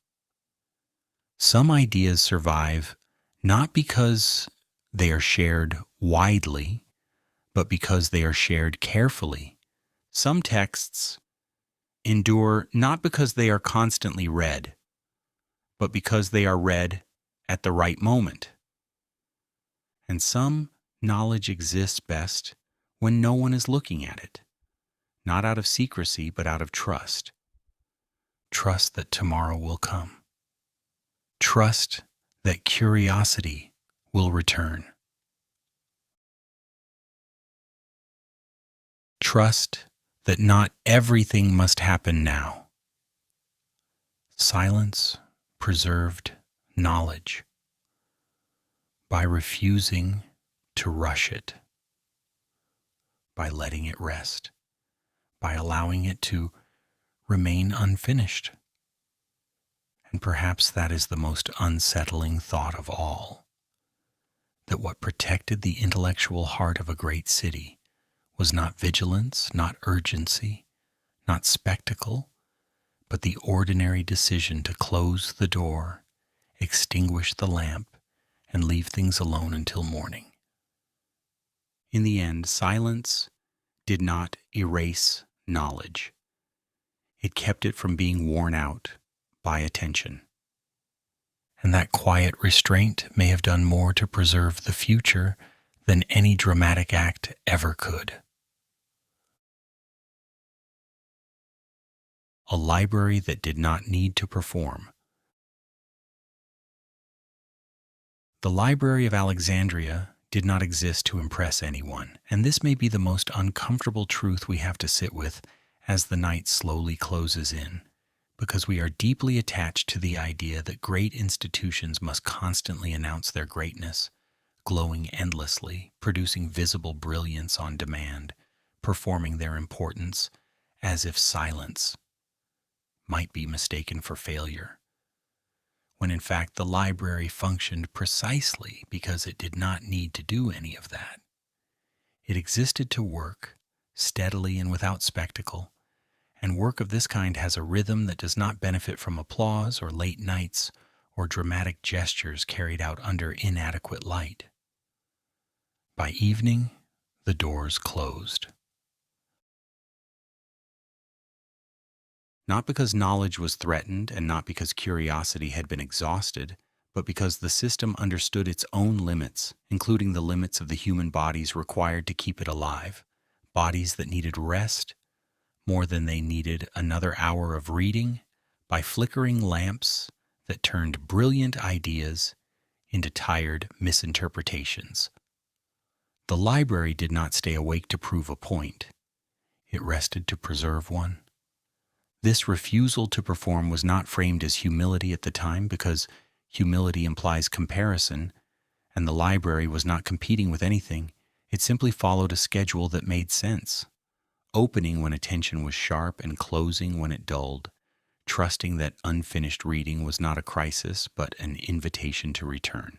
Some ideas survive not because they are shared widely, but because they are shared carefully. Some texts endure not because they are constantly read, but because they are read at the right moment. And some knowledge exists best when no one is looking at it, not out of secrecy, but out of trust. Trust that tomorrow will come. Trust that curiosity will return. Trust that not everything must happen now. Silence preserved knowledge by refusing to rush it, by letting it rest, by allowing it to remain unfinished. And perhaps that is the most unsettling thought of all, that what protected the intellectual heart of a great city was not vigilance, not urgency, not spectacle, but the ordinary decision to close the door, extinguish the lamp, and leave things alone until morning. In the end, silence did not erase knowledge. It kept it from being worn out by attention. And that quiet restraint may have done more to preserve the future than any dramatic act ever could. A library that did not need to perform. The Library of Alexandria did not exist to impress anyone, and this may be the most uncomfortable truth we have to sit with as the night slowly closes in, because we are deeply attached to the idea that great institutions must constantly announce their greatness, glowing endlessly, producing visible brilliance on demand, performing their importance as if silence might be mistaken for failure. when in fact the library functioned precisely because it did not need to do any of that. It existed to work, steadily and without spectacle, and work of this kind has a rhythm that does not benefit from applause or late nights or dramatic gestures carried out under inadequate light. By evening, the doors closed. Not because knowledge was threatened and not because curiosity had been exhausted, but because the system understood its own limits, including the limits of the human bodies required to keep it alive, bodies that needed rest more than they needed another hour of reading, by flickering lamps that turned brilliant ideas into tired misinterpretations. The library did not stay awake to prove a point. It rested to preserve one. This refusal to perform was not framed as humility at the time because humility implies comparison, and the library was not competing with anything. It simply followed a schedule that made sense, opening when attention was sharp and closing when it dulled, trusting that unfinished reading was not a crisis but an invitation to return.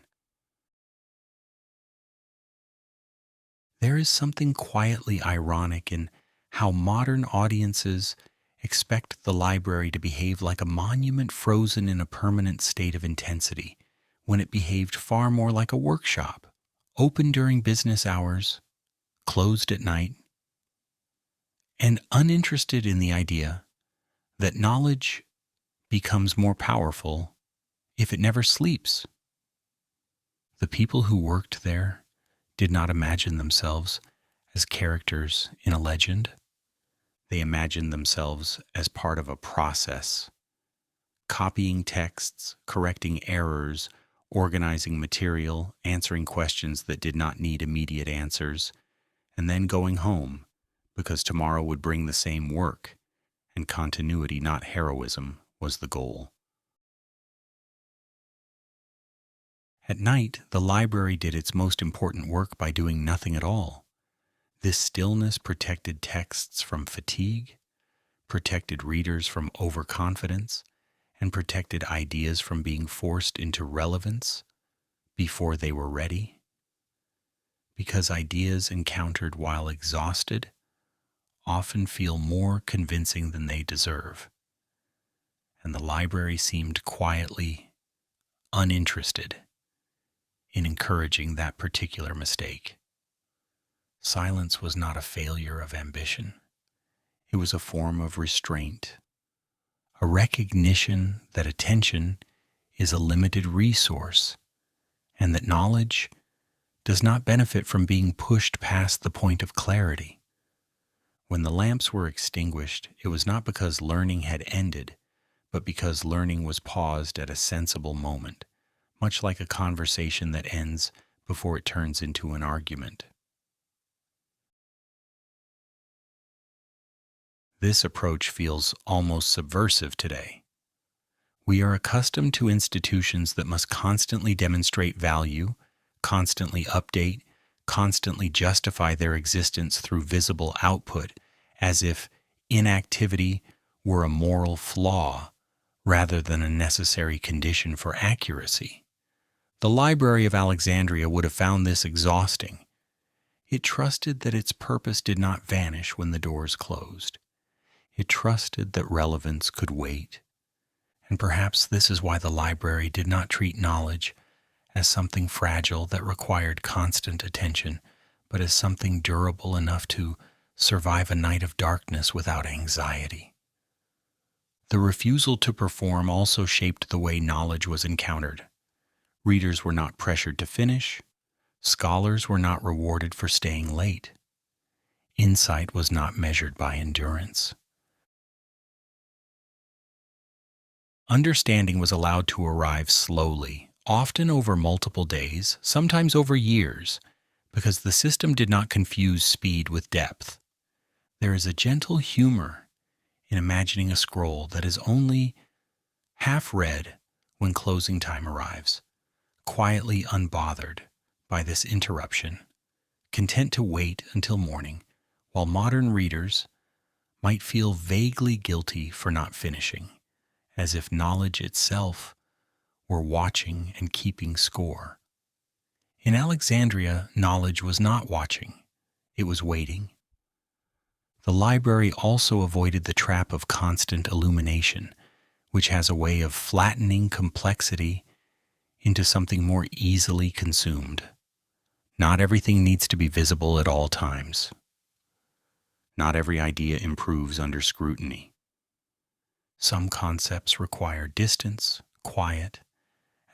There is something quietly ironic in how modern audiences expect the library to behave like a monument frozen in a permanent state of intensity, when it behaved far more like a workshop, open during business hours, closed at night, and uninterested in the idea that knowledge becomes more powerful if it never sleeps. The people who worked there did not imagine themselves as characters in a legend. They imagined themselves as part of a process, copying texts, correcting errors, organizing material, answering questions that did not need immediate answers, and then going home because tomorrow would bring the same work, and continuity, not heroism, was the goal. At night, the library did its most important work by doing nothing at all. This stillness protected texts from fatigue, protected readers from overconfidence, and protected ideas from being forced into relevance before they were ready. Because ideas encountered while exhausted often feel more convincing than they deserve, and the library seemed quietly uninterested in encouraging that particular mistake. Silence was not a failure of ambition. It was a form of restraint, a recognition that attention is a limited resource and that knowledge does not benefit from being pushed past the point of clarity. When the lamps were extinguished, it was not because learning had ended, but because learning was paused at a sensible moment, much like a conversation that ends before it turns into an argument. This approach feels almost subversive today. We are accustomed to institutions that must constantly demonstrate value, constantly update, constantly justify their existence through visible output, as if inactivity were a moral flaw rather than a necessary condition for accuracy. The Library of Alexandria would have found this exhausting. It trusted that its purpose did not vanish when the doors closed. It trusted that relevance could wait. And perhaps this is why the library did not treat knowledge as something fragile that required constant attention, but as something durable enough to survive a night of darkness without anxiety. The refusal to perform also shaped the way knowledge was encountered. Readers were not pressured to finish. Scholars were not rewarded for staying late. Insight was not measured by endurance. Understanding was allowed to arrive slowly, often over multiple days, sometimes over years, because the system did not confuse speed with depth. There is a gentle humor in imagining a scroll that is only half read when closing time arrives, quietly unbothered by this interruption, content to wait until morning, while modern readers might feel vaguely guilty for not finishing, as if knowledge itself were watching and keeping score. In Alexandria, knowledge was not watching, it was waiting. The library also avoided the trap of constant illumination, which has a way of flattening complexity into something more easily consumed. Not everything needs to be visible at all times. Not every idea improves under scrutiny. Some concepts require distance, quiet,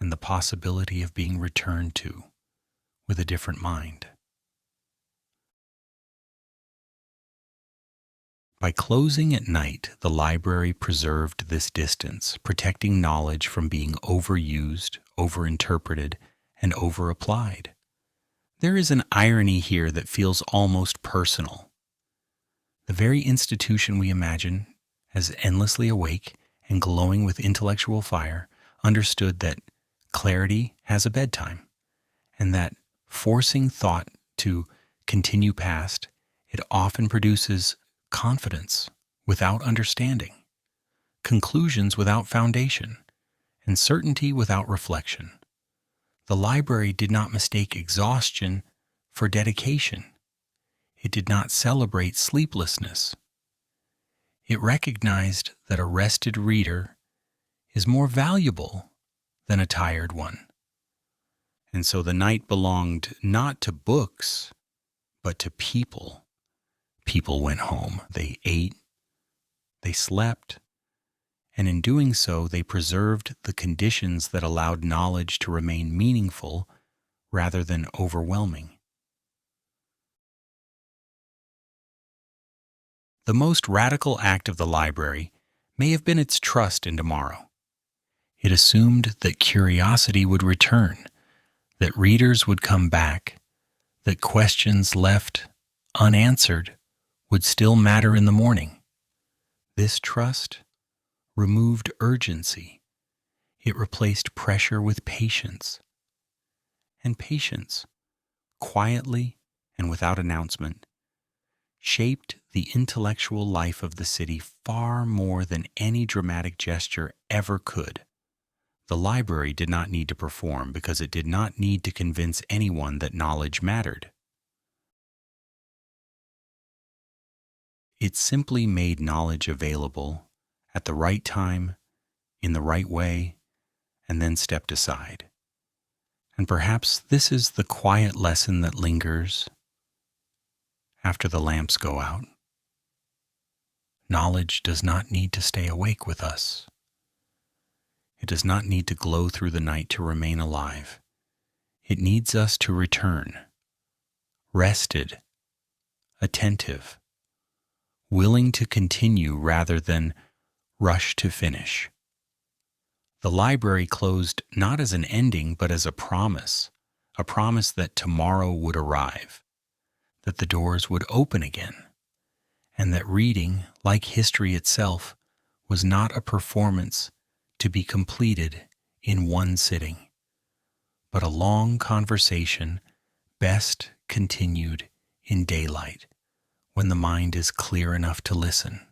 and the possibility of being returned to with a different mind. By closing at night, the library preserved this distance, protecting knowledge from being overused, overinterpreted, and overapplied. There is an irony here that feels almost personal. The very institution we imagine as endlessly awake and glowing with intellectual fire understood that clarity has a bedtime, and that forcing thought to continue past, it often produces confidence without understanding, conclusions without foundation, and certainty without reflection. The library did not mistake exhaustion for dedication. It did not celebrate sleeplessness. It recognized that a rested reader is more valuable than a tired one. And so the night belonged not to books, but to people. People went home. They ate, they slept, and in doing so, they preserved the conditions that allowed knowledge to remain meaningful rather than overwhelming. The most radical act of the library may have been its trust in tomorrow. It assumed that curiosity would return, that readers would come back, that questions left unanswered would still matter in the morning. This trust removed urgency. It replaced pressure with patience. And patience, quietly and without announcement, shaped the intellectual life of the city far more than any dramatic gesture ever could. The library did not need to perform because it did not need to convince anyone that knowledge mattered. It simply made knowledge available at the right time, in the right way, and then stepped aside. And perhaps this is the quiet lesson that lingers after the lamps go out. Knowledge does not need to stay awake with us. It does not need to glow through the night to remain alive. It needs us to return, rested, attentive, willing to continue rather than rush to finish. The library closed not as an ending, but as a promise that tomorrow would arrive, that the doors would open again, and that reading, like history itself, was not a performance to be completed in one sitting, but a long conversation best continued in daylight, when the mind is clear enough to listen.